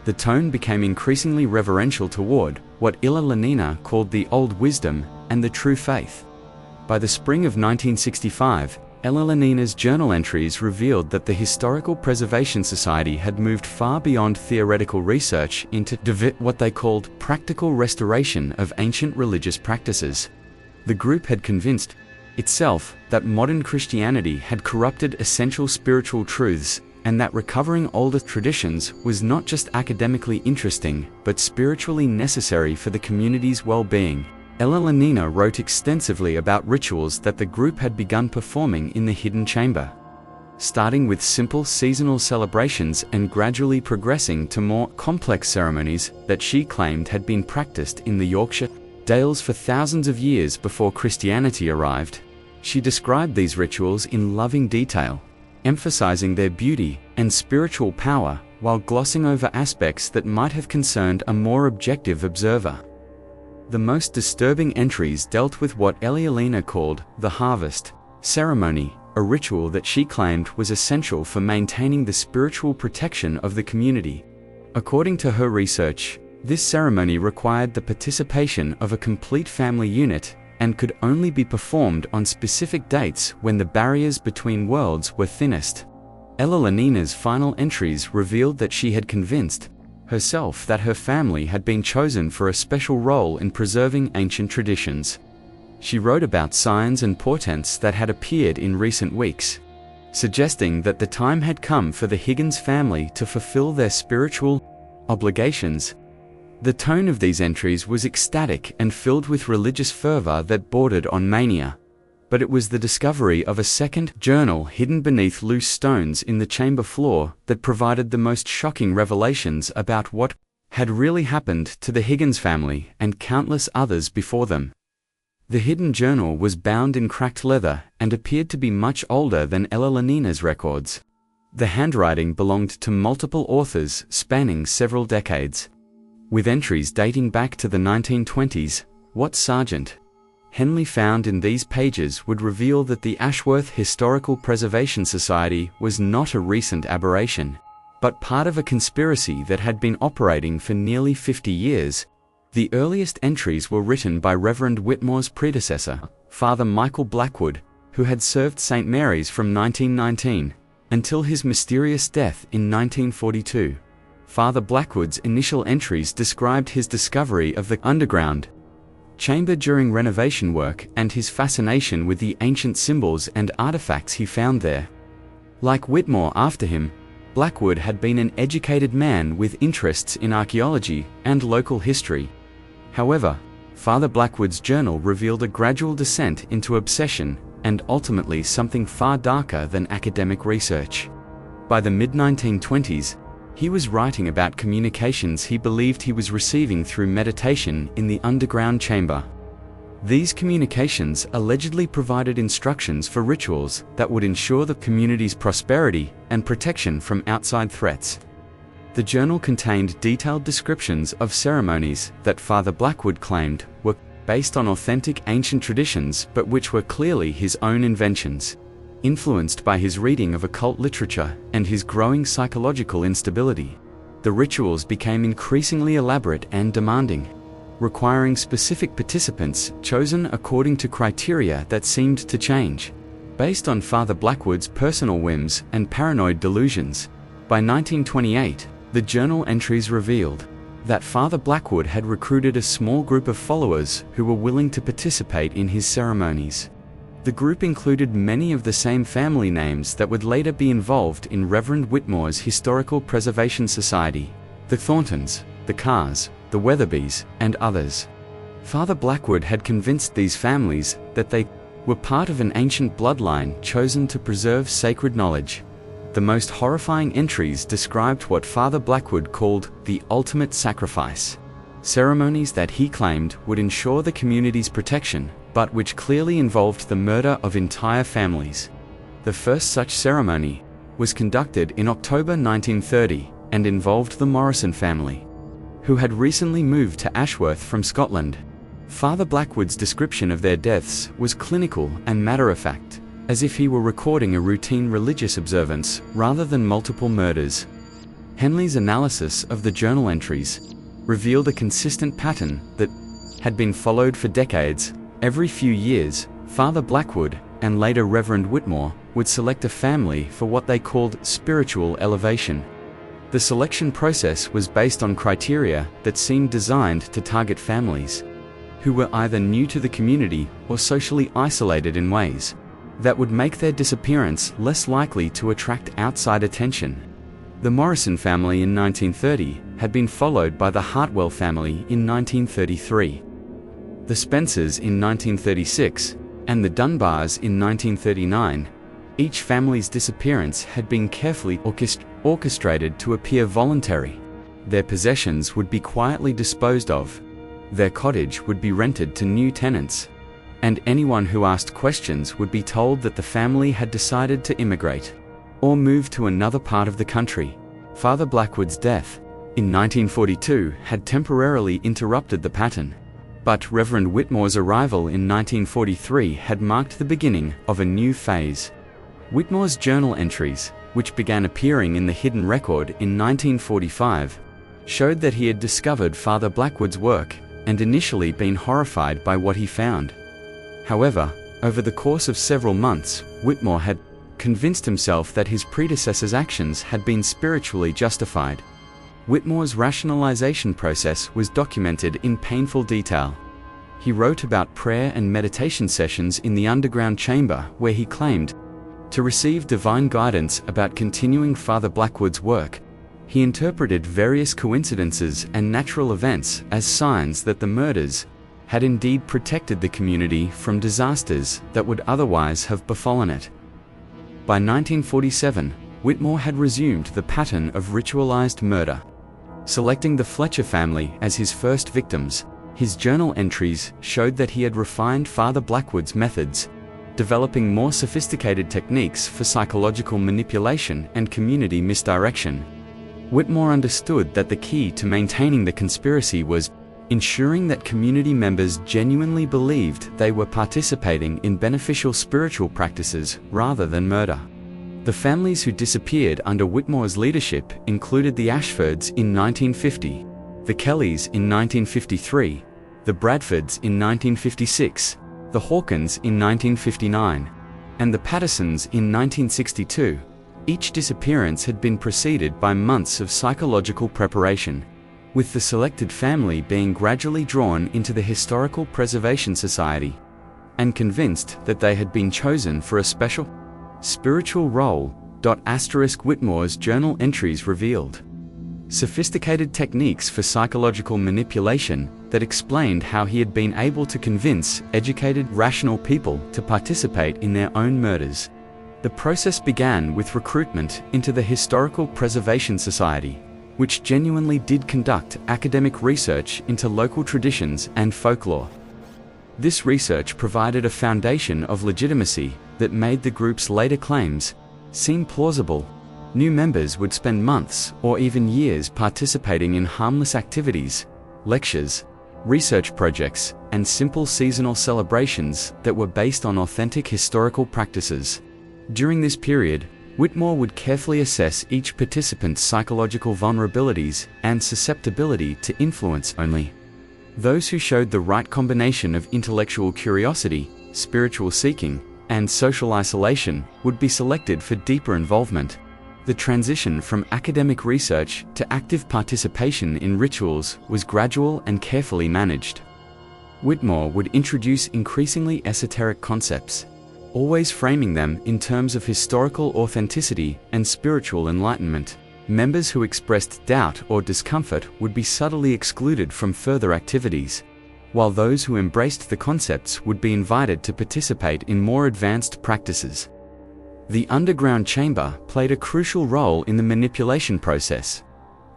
the tone became increasingly reverential toward what Illa Lenina called the old wisdom and the true faith. By the spring of 1965, Illa Lenina's journal entries revealed that the Historical Preservation Society had moved far beyond theoretical research into what they called practical restoration of ancient religious practices. The group had convinced itself that modern Christianity had corrupted essential spiritual truths, and that recovering older traditions was not just academically interesting, but spiritually necessary for the community's well-being. Illa Lenina wrote extensively about rituals that the group had begun performing in the hidden chamber, starting with simple seasonal celebrations and gradually progressing to more complex ceremonies that she claimed had been practiced in the Yorkshire Dales for thousands of years before Christianity arrived. She described these rituals in loving detail, emphasizing their beauty and spiritual power while glossing over aspects that might have concerned a more objective observer. The most disturbing entries dealt with what Illa called the harvest ceremony, a ritual that she claimed was essential for maintaining the spiritual protection of the community. According to her research, this ceremony required the participation of a complete family unit and could only be performed on specific dates when the barriers between worlds were thinnest. Illa Lenina's final entries revealed that she had convinced herself that her family had been chosen for a special role in preserving ancient traditions. She wrote about signs and portents that had appeared in recent weeks, suggesting that the time had come for the Higgins family to fulfill their spiritual obligations. The tone of these entries was ecstatic and filled with religious fervor that bordered on mania. But it was the discovery of a second journal hidden beneath loose stones in the chamber floor that provided the most shocking revelations about what had really happened to the Higgins family and countless others before them. The hidden journal was bound in cracked leather and appeared to be much older than Illa Lenina's records. The handwriting belonged to multiple authors spanning several decades, with entries dating back to the 1920s. What Sergeant Henley found in these pages would reveal that the Ashworth Historical Preservation Society was not a recent aberration, but part of a conspiracy that had been operating for nearly 50 years. The earliest entries were written by Reverend Whitmore's predecessor, Father Michael Blackwood, who had served St. Mary's from 1919 until his mysterious death in 1942. Father Blackwood's initial entries described his discovery of the underground chamber during renovation work and his fascination with the ancient symbols and artifacts he found there. Like Whitmore after him, Blackwood had been an educated man with interests in archaeology and local history. However, Father Blackwood's journal revealed a gradual descent into obsession and ultimately something far darker than academic research. By the mid-1920s, he was writing about communications he believed he was receiving through meditation in the underground chamber. These communications allegedly provided instructions for rituals that would ensure the community's prosperity and protection from outside threats. The journal contained detailed descriptions of ceremonies that Father Blackwood claimed were based on authentic ancient traditions but which were clearly his own inventions. Influenced by his reading of occult literature and his growing psychological instability, the rituals became increasingly elaborate and demanding, requiring specific participants chosen according to criteria that seemed to change, based on Father Blackwood's personal whims and paranoid delusions. By 1928, the journal entries revealed that Father Blackwood had recruited a small group of followers who were willing to participate in his ceremonies. The group included many of the same family names that would later be involved in Reverend Whitmore's Historical Preservation Society: the Thorntons, the Carrs, the Weatherbys, and others. Father Blackwood had convinced these families that they were part of an ancient bloodline chosen to preserve sacred knowledge. The most horrifying entries described what Father Blackwood called the ultimate sacrifice, ceremonies that he claimed would ensure the community's protection, but which clearly involved the murder of entire families. The first such ceremony was conducted in October 1930 and involved the Morrison family, who had recently moved to Ashworth from Scotland. Father Blackwood's description of their deaths was clinical and matter-of-fact, as if he were recording a routine religious observance rather than multiple murders. Henley's analysis of the journal entries revealed a consistent pattern that had been followed for decades. Every few years, Father Blackwood, and later Reverend Whitmore, would select a family for what they called spiritual elevation. The selection process was based on criteria that seemed designed to target families who were either new to the community or socially isolated in ways that would make their disappearance less likely to attract outside attention. The Morrison family in 1930 had been followed by the Hartwell family in 1933, the Spencers in 1936, and the Dunbars in 1939. Each family's disappearance had been carefully orchestrated to appear voluntary. Their possessions would be quietly disposed of. Their cottage would be rented to new tenants, and anyone who asked questions would be told that the family had decided to immigrate or move to another part of the country. Father Blackwood's death in 1942 had temporarily interrupted the pattern, but Reverend Whitmore's arrival in 1943 had marked the beginning of a new phase. Whitmore's journal entries, which began appearing in the Hidden Record in 1945, showed that he had discovered Father Blackwood's work and initially been horrified by what he found. However, over the course of several months, Whitmore had convinced himself that his predecessor's actions had been spiritually justified. Whitmore's rationalization process was documented in painful detail. He wrote about prayer and meditation sessions in the underground chamber where he claimed to receive divine guidance about continuing Father Blackwood's work. He interpreted various coincidences and natural events as signs that the murders had indeed protected the community from disasters that would otherwise have befallen it. By 1947, Whitmore had resumed the pattern of ritualized murder, selecting the Fletcher family as his first victims. His journal entries showed that he had refined Father Blackwood's methods, developing more sophisticated techniques for psychological manipulation and community misdirection. Whitmore understood that the key to maintaining the conspiracy was ensuring that community members genuinely believed they were participating in beneficial spiritual practices rather than murder. The families who disappeared under Whitmore's leadership included the Ashfords in 1950, the Kellys in 1953, the Bradfords in 1956, the Hawkins in 1959, and the Pattersons in 1962. Each disappearance had been preceded by months of psychological preparation, with the selected family being gradually drawn into the Historical Preservation Society and convinced that they had been chosen for a special spiritual role. Whitmore's journal entries revealed sophisticated techniques for psychological manipulation that explained how he had been able to convince educated, rational people to participate in their own murders. The process began with recruitment into the Historical Preservation Society, which genuinely did conduct academic research into local traditions and folklore. This research provided a foundation of legitimacy that made the group's later claims seem plausible. New members would spend months or even years participating in harmless activities, lectures, research projects, and simple seasonal celebrations that were based on authentic historical practices. During this period, Whitmore would carefully assess each participant's psychological vulnerabilities and susceptibility to influence only. Those who showed the right combination of intellectual curiosity, spiritual seeking, and social isolation would be selected for deeper involvement. The transition from academic research to active participation in rituals was gradual and carefully managed. Whitmore would introduce increasingly esoteric concepts, always framing them in terms of historical authenticity and spiritual enlightenment. Members who expressed doubt or discomfort would be subtly excluded from further activities, while those who embraced the concepts would be invited to participate in more advanced practices. The underground chamber played a crucial role in the manipulation process.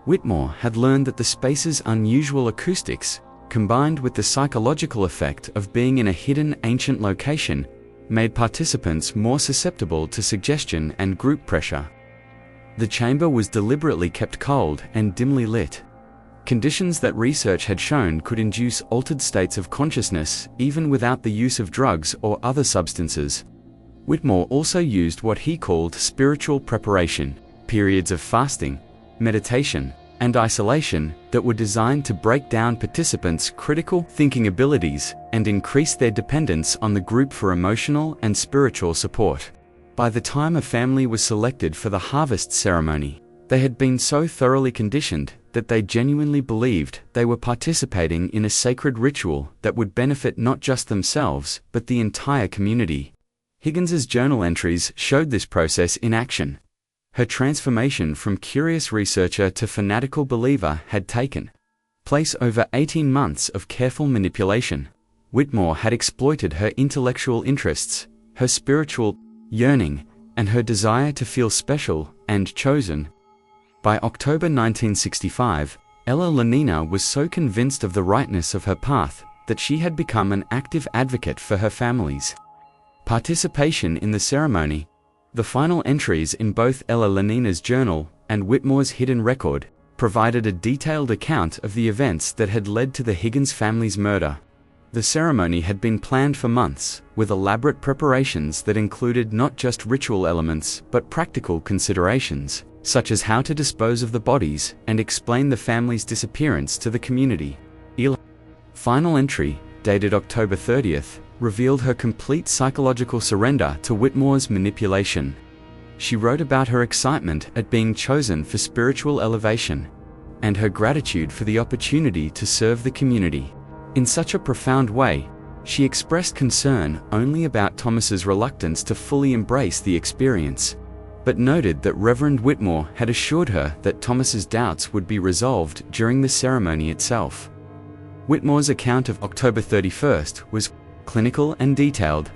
Whitmore had learned that the space's unusual acoustics, combined with the psychological effect of being in a hidden ancient location, made participants more susceptible to suggestion and group pressure. The chamber was deliberately kept cold and dimly lit, conditions that research had shown could induce altered states of consciousness even without the use of drugs or other substances. Whitmore also used what he called spiritual preparation, periods of fasting, meditation, and isolation that were designed to break down participants' critical thinking abilities and increase their dependence on the group for emotional and spiritual support. By the time a family was selected for the harvest ceremony, they had been so thoroughly conditioned that they genuinely believed they were participating in a sacred ritual that would benefit not just themselves, but the entire community. Higgins's journal entries showed this process in action. Her transformation from curious researcher to fanatical believer had taken place over 18 months of careful manipulation. Whitmore had exploited her intellectual interests, her spiritual yearning, and her desire to feel special and chosen. By October 1965, Ella Lenina was so convinced of the rightness of her path that she had become an active advocate for her family's participation in the ceremony. The final entries in both Ella Lenina's journal and Whitmore's hidden record provided a detailed account of the events that had led to the Higgins family's murder. The ceremony had been planned for months, with elaborate preparations that included not just ritual elements but practical considerations, such as how to dispose of the bodies and explain the family's disappearance to the community. Ella's final entry, dated October 30th, revealed her complete psychological surrender to Whitmore's manipulation. She wrote about her excitement at being chosen for spiritual elevation, and her gratitude for the opportunity to serve the community. In such a profound way, she expressed concern only about Thomas's reluctance to fully embrace the experience, but noted that Reverend Whitmore had assured her that Thomas's doubts would be resolved during the ceremony itself. Whitmore's account of October 31st was clinical and detailed,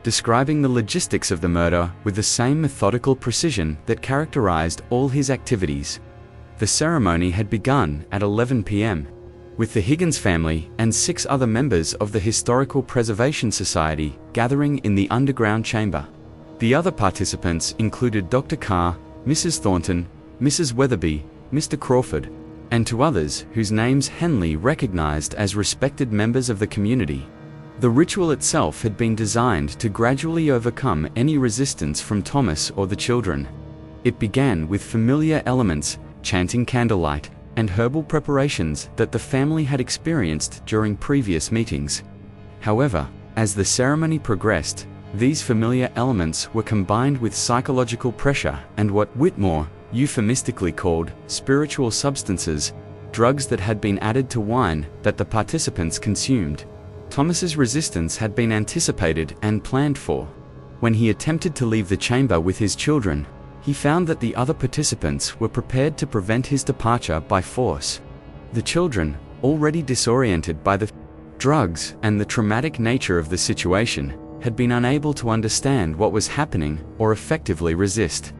describing the logistics of the murder with the same methodical precision that characterized all his activities. The ceremony had begun at 11 p.m., with the Higgins family and 6 other members of the Historical Preservation Society gathering in the underground chamber. The other participants included Dr. Carr, Mrs. Thornton, Mrs. Weatherby, Mr. Crawford, and 2 others whose names Henley recognized as respected members of the community. The ritual itself had been designed to gradually overcome any resistance from Thomas or the children. It began with familiar elements, chanting candlelight, and herbal preparations that the family had experienced during previous meetings. However, as the ceremony progressed, these familiar elements were combined with psychological pressure and what Whitmore euphemistically called spiritual substances, drugs that had been added to wine that the participants consumed. Thomas's resistance had been anticipated and planned for. When he attempted to leave the chamber with his children, he found that the other participants were prepared to prevent his departure by force. The children, already disoriented by the drugs and the traumatic nature of the situation, had been unable to understand what was happening or effectively resist.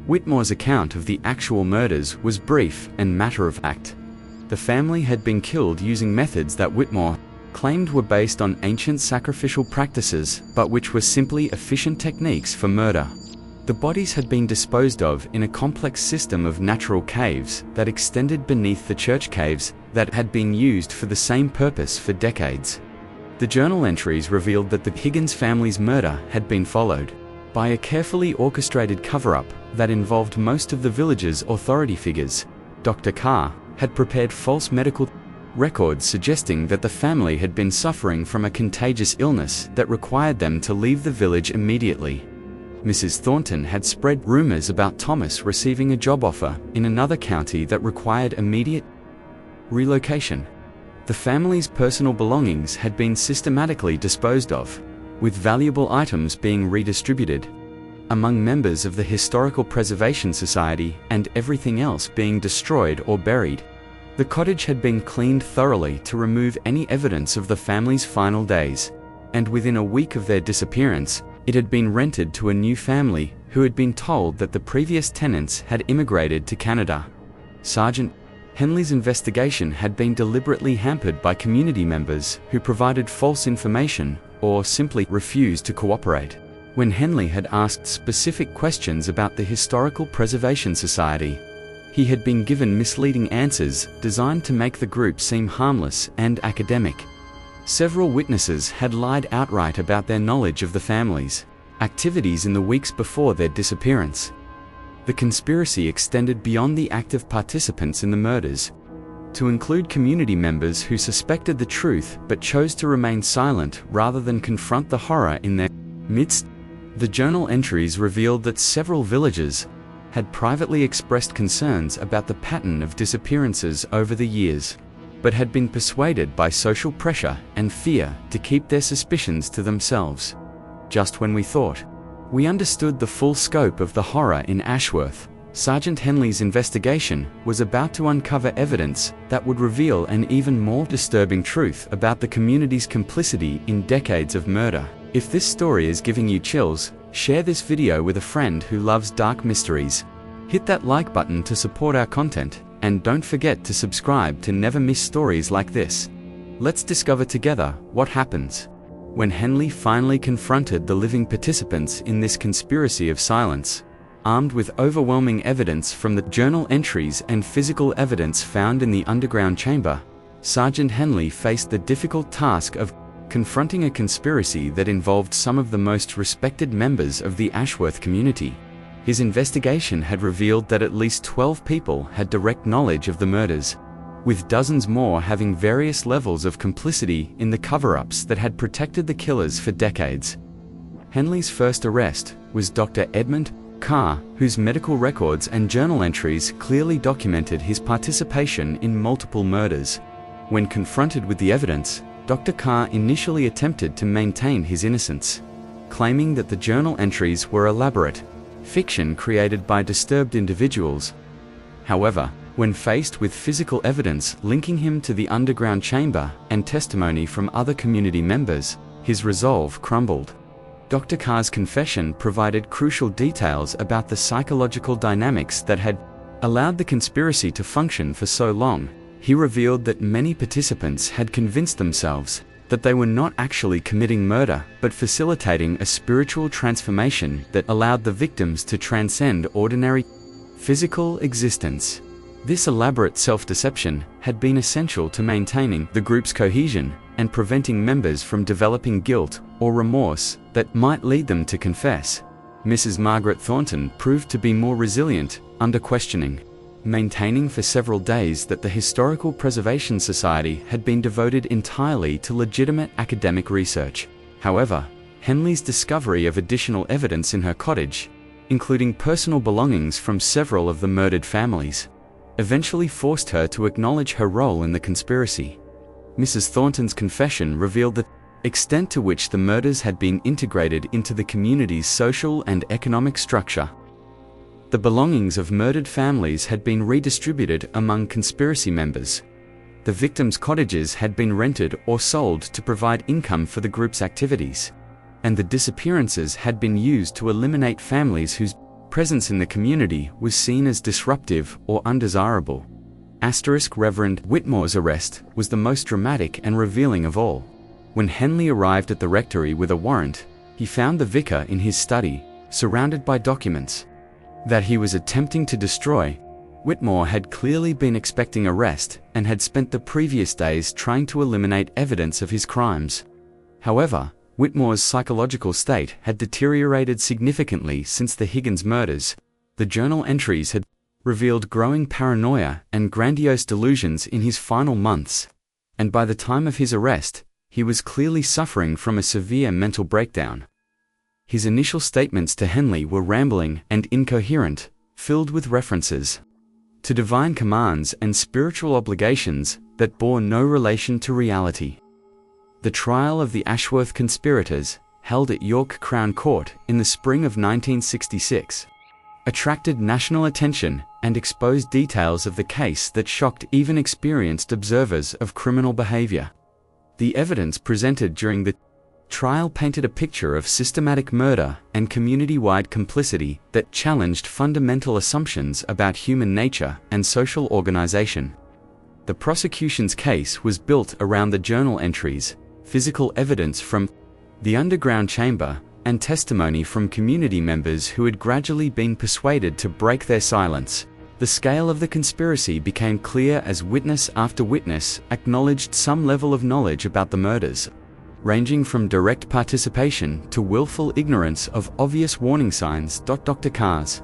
Whitmore's account of the actual murders was brief and matter-of-fact. The family had been killed using methods that Whitmore claimed were based on ancient sacrificial practices, but which were simply efficient techniques for murder. The bodies had been disposed of in a complex system of natural caves that extended beneath the church caves that had been used for the same purpose for decades. The journal entries revealed that the Higgins family's murder had been followed by a carefully orchestrated cover-up that involved most of the village's authority figures. Dr. Carr had prepared false medical records suggesting that the family had been suffering from a contagious illness that required them to leave the village immediately. Mrs. Thornton had spread rumors about Thomas receiving a job offer in another county that required immediate relocation. The family's personal belongings had been systematically disposed of, with valuable items being redistributed among members of the Historical Preservation Society and everything else being destroyed or buried. The cottage had been cleaned thoroughly to remove any evidence of the family's final days, and within a week of their disappearance, it had been rented to a new family who had been told that the previous tenants had immigrated to Canada. Sergeant Henley's investigation had been deliberately hampered by community members who provided false information or simply refused to cooperate. When Henley had asked specific questions about the Historical Preservation Society, he had been given misleading answers designed to make the group seem harmless and academic. Several witnesses had lied outright about their knowledge of the family's activities in the weeks before their disappearance. The conspiracy extended beyond the active participants in the murders, to include community members who suspected the truth but chose to remain silent rather than confront the horror in their midst. The journal entries revealed that several villagers had privately expressed concerns about the pattern of disappearances over the years, but had been persuaded by social pressure and fear to keep their suspicions to themselves. Just when we thought we understood the full scope of the horror in Ashworth, Sergeant Henley's investigation was about to uncover evidence that would reveal an even more disturbing truth about the community's complicity in decades of murder. If this story is giving you chills, share this video with a friend who loves dark mysteries. Hit that like button to support our content, and don't forget to subscribe to never miss stories like this. Let's discover together what happens when Henley finally confronted the living participants in this conspiracy of silence. Armed with overwhelming evidence from the journal entries and physical evidence found in the underground chamber, Sergeant Henley faced the difficult task of confronting a conspiracy that involved some of the most respected members of the Ashworth community. His investigation had revealed that at least 12 people had direct knowledge of the murders, with dozens more having various levels of complicity in the cover-ups that had protected the killers for decades. Henley's first arrest was Dr. Edmund Carr, whose medical records and journal entries clearly documented his participation in multiple murders. When confronted with the evidence, Dr. Carr initially attempted to maintain his innocence, claiming that the journal entries were elaborate fiction created by disturbed individuals. However, when faced with physical evidence linking him to the underground chamber and testimony from other community members, his resolve crumbled. Dr. Carr's confession provided crucial details about the psychological dynamics that had allowed the conspiracy to function for so long. He revealed that many participants had convinced themselves that they were not actually committing murder, but facilitating a spiritual transformation that allowed the victims to transcend ordinary physical existence. This elaborate self-deception had been essential to maintaining the group's cohesion and preventing members from developing guilt or remorse that might lead them to confess. Mrs. Margaret Thornton proved to be more resilient under questioning, maintaining for several days that the Historical Preservation Society had been devoted entirely to legitimate academic research. However, Henley's discovery of additional evidence in her cottage, including personal belongings from several of the murdered families, eventually forced her to acknowledge her role in the conspiracy. Mrs. Thornton's confession revealed the extent to which the murders had been integrated into the community's social and economic structure. The belongings of murdered families had been redistributed among conspiracy members. The victims' cottages had been rented or sold to provide income for the group's activities, and the disappearances had been used to eliminate families whose presence in the community was seen as disruptive or undesirable. Reverend Whitmore's arrest was the most dramatic and revealing of all. When Henley arrived at the rectory with a warrant, he found the vicar in his study, surrounded by documents that he was attempting to destroy. Whitmore had clearly been expecting arrest and had spent the previous days trying to eliminate evidence of his crimes. However, Whitmore's psychological state had deteriorated significantly since the Higgins murders. The journal entries had revealed growing paranoia and grandiose delusions in his final months, and by the time of his arrest, he was clearly suffering from a severe mental breakdown. His initial statements to Henley were rambling and incoherent, filled with references to divine commands and spiritual obligations that bore no relation to reality. The trial of the Ashworth conspirators, held at York Crown Court in the spring of 1966, attracted national attention and exposed details of the case that shocked even experienced observers of criminal behavior. The evidence presented during the trial painted a picture of systematic murder and community-wide complicity that challenged fundamental assumptions about human nature and social organization. The prosecution's case was built around the journal entries, physical evidence from the underground chamber, and testimony from community members who had gradually been persuaded to break their silence. The scale of the conspiracy became clear as witness after witness acknowledged some level of knowledge about the murders, ranging from direct participation to willful ignorance of obvious warning signs. Dr. Carr's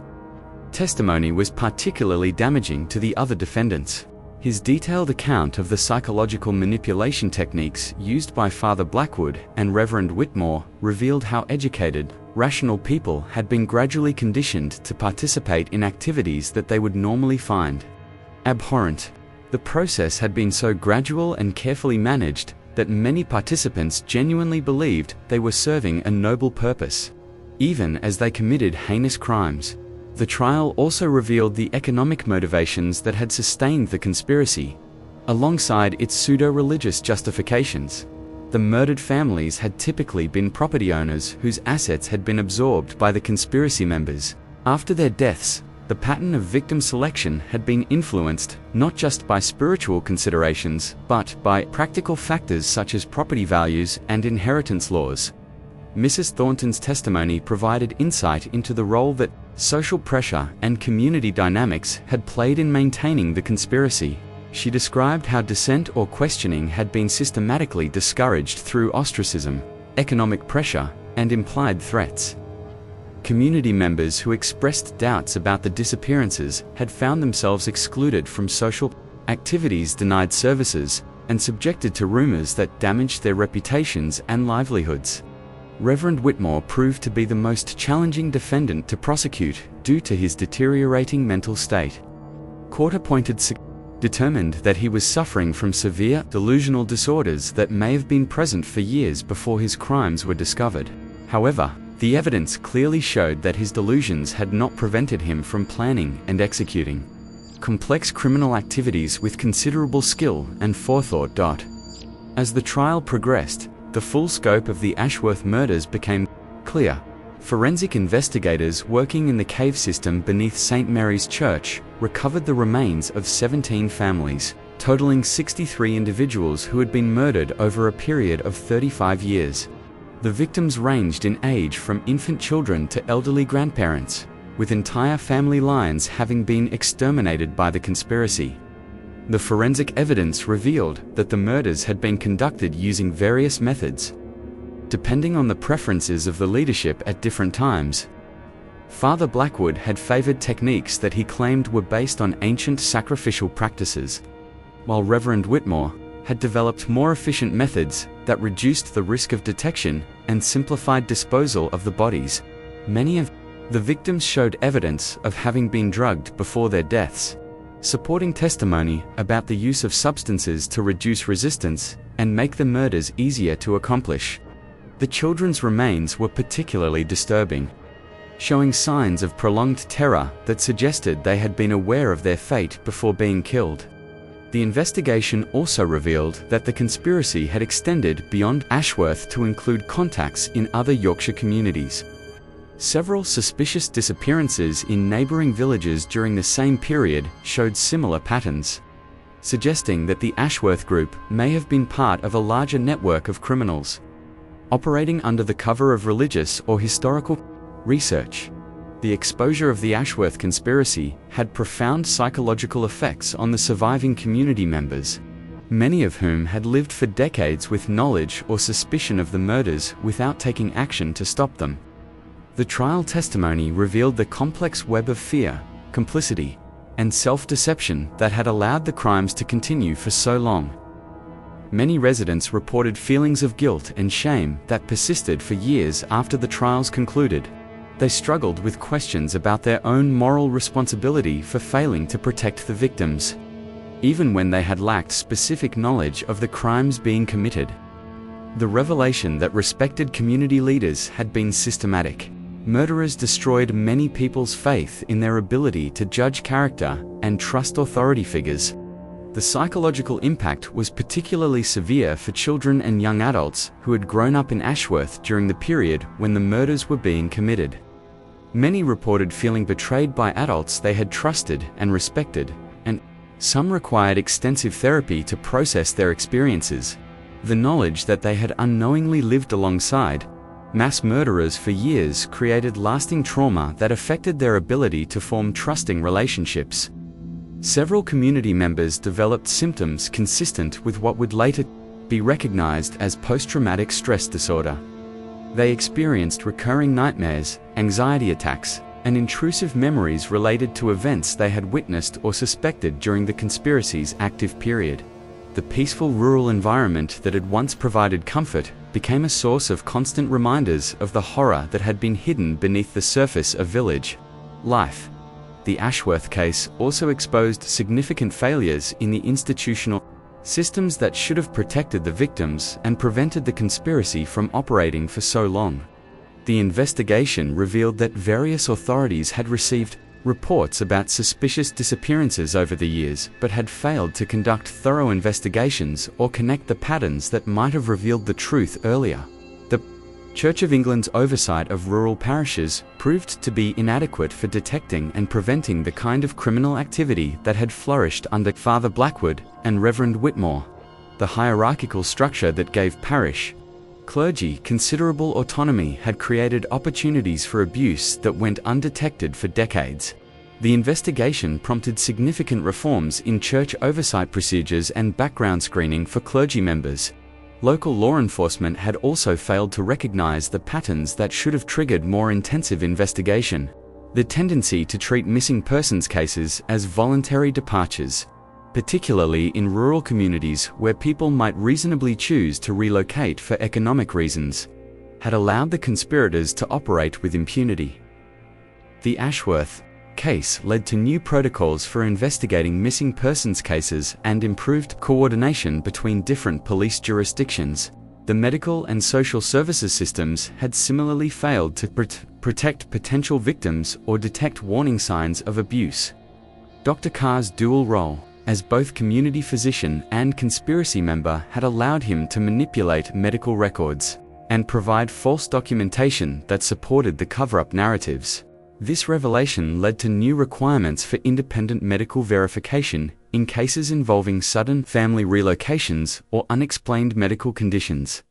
testimony was particularly damaging to the other defendants. His detailed account of the psychological manipulation techniques used by Father Blackwood and Reverend Whitmore revealed how educated, rational people had been gradually conditioned to participate in activities that they would normally find abhorrent. The process had been so gradual and carefully managed that many participants genuinely believed they were serving a noble purpose, even as they committed heinous crimes. The trial also revealed the economic motivations that had sustained the conspiracy, alongside its pseudo-religious justifications. The murdered families had typically been property owners whose assets had been absorbed by the conspiracy members. After their deaths, the pattern of victim selection had been influenced not just by spiritual considerations, but by practical factors such as property values and inheritance laws. Mrs. Thornton's testimony provided insight into the role that social pressure and community dynamics had played in maintaining the conspiracy. She described how dissent or questioning had been systematically discouraged through ostracism, economic pressure, and implied threats. Community members who expressed doubts about the disappearances had found themselves excluded from social activities, denied services, and subjected to rumors that damaged their reputations and livelihoods. Reverend Whitmore proved to be the most challenging defendant to prosecute due to his deteriorating mental state. Court-appointed determined that he was suffering from severe delusional disorders that may have been present for years before his crimes were discovered. However, the evidence clearly showed that his delusions had not prevented him from planning and executing complex criminal activities with considerable skill and forethought. As the trial progressed, the full scope of the Ashworth murders became clear. Forensic investigators working in the cave system beneath St. Mary's Church recovered the remains of 17 families, totaling 63 individuals who had been murdered over a period of 35 years. The victims ranged in age from infant children to elderly grandparents, with entire family lines having been exterminated by the conspiracy. The forensic evidence revealed that the murders had been conducted using various methods, depending on the preferences of the leadership at different times. Father Blackwood had favored techniques that he claimed were based on ancient sacrificial practices, while Reverend Whitmore had developed more efficient methods that reduced the risk of detection and simplified disposal of the bodies. Many of the victims showed evidence of having been drugged before their deaths, supporting testimony about the use of substances to reduce resistance and make the murders easier to accomplish. The children's remains were particularly disturbing, showing signs of prolonged terror that suggested they had been aware of their fate before being killed. The investigation also revealed that the conspiracy had extended beyond Ashworth to include contacts in other Yorkshire communities. Several suspicious disappearances in neighbouring villages during the same period showed similar patterns, suggesting that the Ashworth group may have been part of a larger network of criminals, operating under the cover of religious or historical research. The exposure of the Ashworth conspiracy had profound psychological effects on the surviving community members, many of whom had lived for decades with knowledge or suspicion of the murders without taking action to stop them. The trial testimony revealed the complex web of fear, complicity, and self-deception that had allowed the crimes to continue for so long. Many residents reported feelings of guilt and shame that persisted for years after the trials concluded. They struggled with questions about their own moral responsibility for failing to protect the victims, even when they had lacked specific knowledge of the crimes being committed. The revelation that respected community leaders had been systematic. Murderers destroyed many people's faith in their ability to judge character and trust authority figures. The psychological impact was particularly severe for children and young adults who had grown up in Ashworth during the period when the murders were being committed. Many reported feeling betrayed by adults they had trusted and respected, and some required extensive therapy to process their experiences. The knowledge that they had unknowingly lived alongside mass murderers for years created lasting trauma that affected their ability to form trusting relationships. Several community members developed symptoms consistent with what would later be recognized as post-traumatic stress disorder. They experienced recurring nightmares, anxiety attacks, and intrusive memories related to events they had witnessed or suspected during the conspiracy's active period. The peaceful rural environment that had once provided comfort became a source of constant reminders of the horror that had been hidden beneath the surface of village life. The Ashworth case also exposed significant failures in the institutional systems that should have protected the victims and prevented the conspiracy from operating for so long. The investigation revealed that various authorities had received reports about suspicious disappearances over the years, but had failed to conduct thorough investigations or connect the patterns that might have revealed the truth earlier. The Church of England's oversight of rural parishes proved to be inadequate for detecting and preventing the kind of criminal activity that had flourished under Father Blackwood and Reverend Whitmore. The hierarchical structure that gave parish clergy considerable autonomy had created opportunities for abuse that went undetected for decades. The investigation prompted significant reforms in church oversight procedures and background screening for clergy members. Local law enforcement had also failed to recognize the patterns that should have triggered more intensive investigation. The tendency to treat missing persons cases as voluntary departures, particularly in rural communities where people might reasonably choose to relocate for economic reasons, had allowed the conspirators to operate with impunity. The Ashworth case led to new protocols for investigating missing persons cases and improved coordination between different police jurisdictions. The medical and social services systems had similarly failed to protect potential victims or detect warning signs of abuse. Dr. Carr's dual role as both community physician and conspiracy member had allowed him to manipulate medical records and provide false documentation that supported the cover-up narratives. This revelation led to new requirements for independent medical verification in cases involving sudden family relocations or unexplained medical conditions.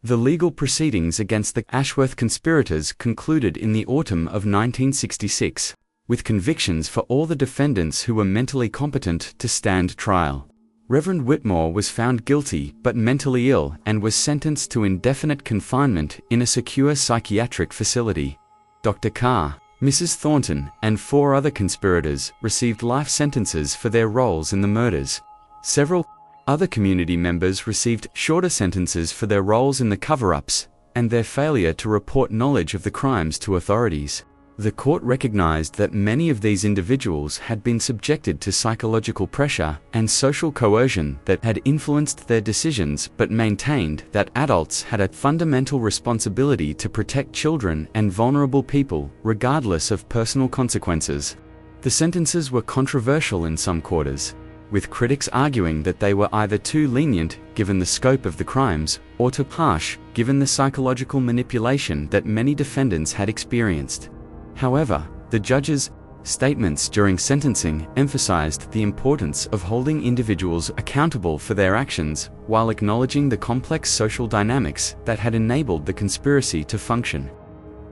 The legal proceedings against the Ashworth conspirators concluded in the autumn of 1966. With convictions for all the defendants who were mentally competent to stand trial. Reverend Whitmore was found guilty but mentally ill and was sentenced to indefinite confinement in a secure psychiatric facility. Dr. Carr, Mrs. Thornton, and 4 other conspirators received life sentences for their roles in the murders. Several other community members received shorter sentences for their roles in the cover-ups and their failure to report knowledge of the crimes to authorities. The court recognized that many of these individuals had been subjected to psychological pressure and social coercion that had influenced their decisions, but maintained that adults had a fundamental responsibility to protect children and vulnerable people, regardless of personal consequences. The sentences were controversial in some quarters, with critics arguing that they were either too lenient, given the scope of the crimes, or too harsh, given the psychological manipulation that many defendants had experienced. However, the judge's statements during sentencing emphasized the importance of holding individuals accountable for their actions while acknowledging the complex social dynamics that had enabled the conspiracy to function.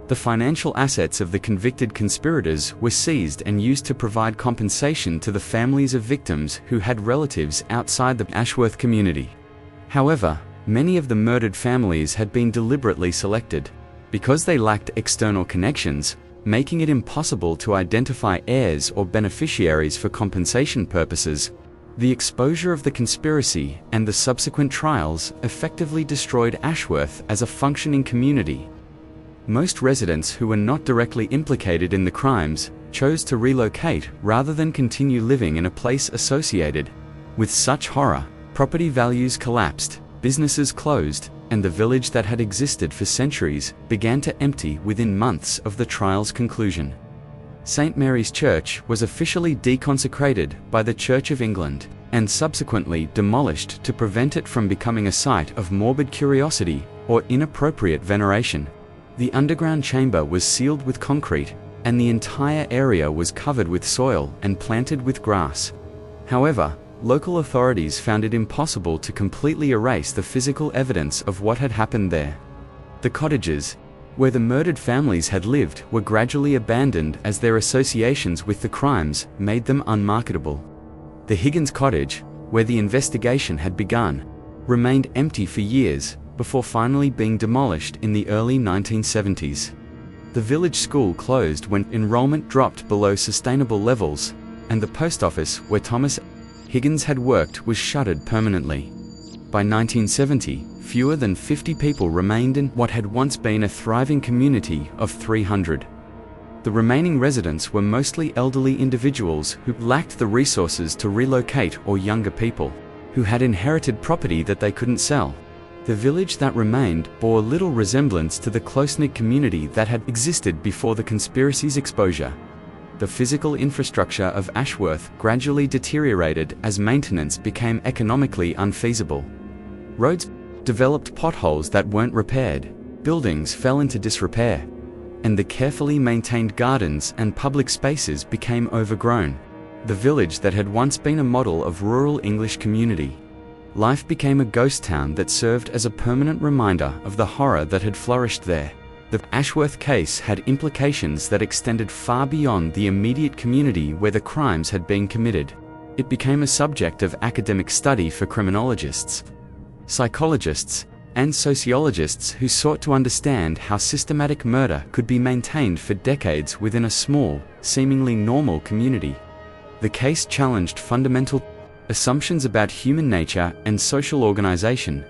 The financial assets of the convicted conspirators were seized and used to provide compensation to the families of victims who had relatives outside the Ashworth community. However, many of the murdered families had been deliberately selected because they lacked external connections, making it impossible to identify heirs or beneficiaries for compensation purposes. The exposure of the conspiracy and the subsequent trials effectively destroyed Ashworth as a functioning community. Most residents who were not directly implicated in the crimes chose to relocate rather than continue living in a place associated with such horror. Property values collapsed, businesses closed, and the village that had existed for centuries began to empty within months of the trial's conclusion. St. Mary's Church was officially deconsecrated by the Church of England, and subsequently demolished to prevent it from becoming a site of morbid curiosity or inappropriate veneration. The underground chamber was sealed with concrete, and the entire area was covered with soil and planted with grass. However, local authorities found it impossible to completely erase the physical evidence of what had happened there. The cottages, where the murdered families had lived, were gradually abandoned as their associations with the crimes made them unmarketable. The Higgins cottage, where the investigation had begun, remained empty for years before finally being demolished in the early 1970s. The village school closed when enrollment dropped below sustainable levels, and the post office where Thomas Higgins had worked was shuttered permanently. By 1970, fewer than 50 people remained in what had once been a thriving community of 300. The remaining residents were mostly elderly individuals who lacked the resources to relocate, or younger people who had inherited property that they couldn't sell. The village that remained bore little resemblance to the close-knit community that had existed before the conspiracy's exposure. The physical infrastructure of Ashworth gradually deteriorated as maintenance became economically unfeasible. Roads developed potholes that weren't repaired, buildings fell into disrepair, and the carefully maintained gardens and public spaces became overgrown. The village that had once been a model of rural English community life became a ghost town that served as a permanent reminder of the horror that had flourished there. The Ashworth case had implications that extended far beyond the immediate community where the crimes had been committed. It became a subject of academic study for criminologists, psychologists, and sociologists who sought to understand how systematic murder could be maintained for decades within a small, seemingly normal community. The case challenged fundamental assumptions about human nature and social organization.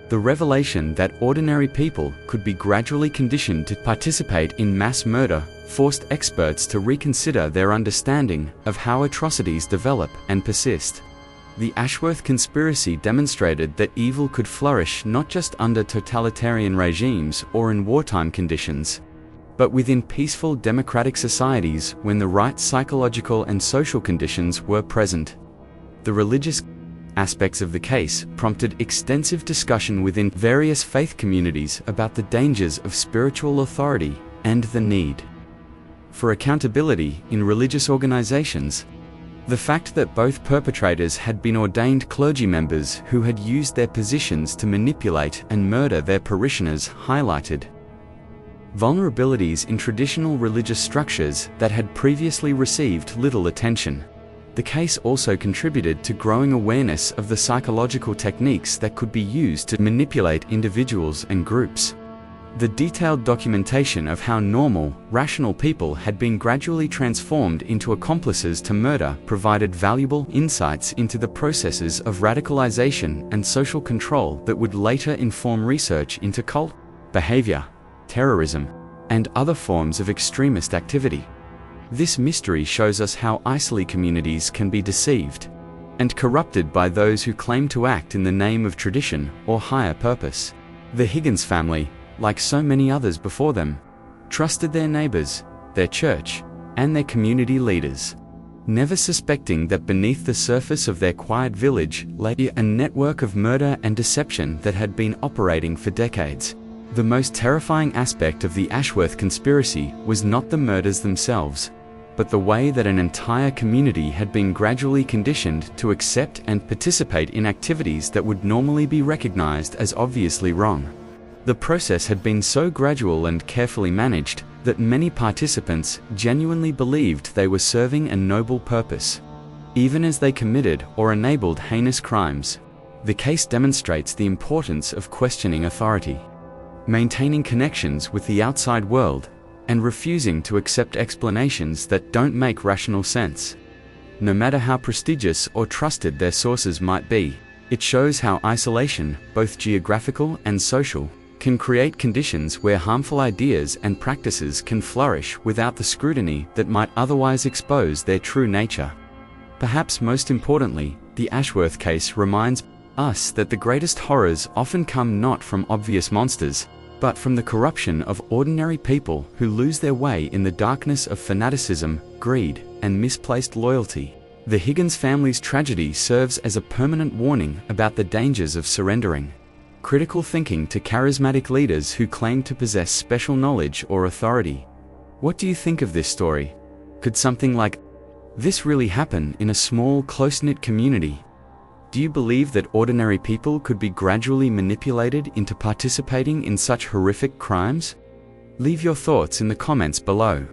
The revelation that ordinary people could be gradually conditioned to participate in mass murder forced experts to reconsider their understanding of how atrocities develop and persist. The Ashworth conspiracy demonstrated that evil could flourish not just under totalitarian regimes or in wartime conditions, but within peaceful democratic societies when the right psychological and social conditions were present. The religious aspects of the case prompted extensive discussion within various faith communities about the dangers of spiritual authority and the need for accountability in religious organizations. The fact that both perpetrators had been ordained clergy members who had used their positions to manipulate and murder their parishioners highlighted vulnerabilities in traditional religious structures that had previously received little attention. The case also contributed to growing awareness of the psychological techniques that could be used to manipulate individuals and groups. The detailed documentation of how normal, rational people had been gradually transformed into accomplices to murder provided valuable insights into the processes of radicalization and social control that would later inform research into cult behavior, terrorism, and other forms of extremist activity. This mystery shows us how isolated communities can be deceived and corrupted by those who claim to act in the name of tradition or higher purpose. The Higgins family, like so many others before them, trusted their neighbors, their church, and their community leaders, never suspecting that beneath the surface of their quiet village lay a network of murder and deception that had been operating for decades. The most terrifying aspect of the Ashworth conspiracy was not the murders themselves, but the way that an entire community had been gradually conditioned to accept and participate in activities that would normally be recognized as obviously wrong. The process had been so gradual and carefully managed that many participants genuinely believed they were serving a noble purpose, even as they committed or enabled heinous crimes. The case demonstrates the importance of questioning authority, maintaining connections with the outside world, and refusing to accept explanations that don't make rational sense. No matter how prestigious or trusted their sources might be, it shows how isolation, both geographical and social, can create conditions where harmful ideas and practices can flourish without the scrutiny that might otherwise expose their true nature. Perhaps most importantly, the Ashworth case reminds us that the greatest horrors often come not from obvious monsters, but from the corruption of ordinary people who lose their way in the darkness of fanaticism, greed, and misplaced loyalty. The Higgins family's tragedy serves as a permanent warning about the dangers of surrendering critical thinking to charismatic leaders who claim to possess special knowledge or authority. What do you think of this story? Could something like this really happen in a small, close-knit community? Do you believe that ordinary people could be gradually manipulated into participating in such horrific crimes? Leave your thoughts in the comments below.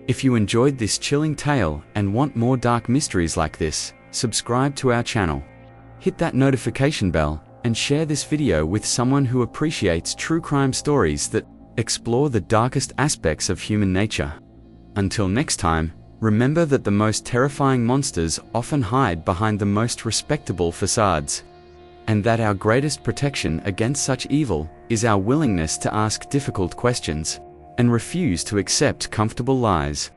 If you enjoyed this chilling tale and want more dark mysteries like this, subscribe to our channel. Hit that notification bell and share this video with someone who appreciates true crime stories that explore the darkest aspects of human nature. Until next time, remember that the most terrifying monsters often hide behind the most respectable facades, and that our greatest protection against such evil is our willingness to ask difficult questions and refuse to accept comfortable lies.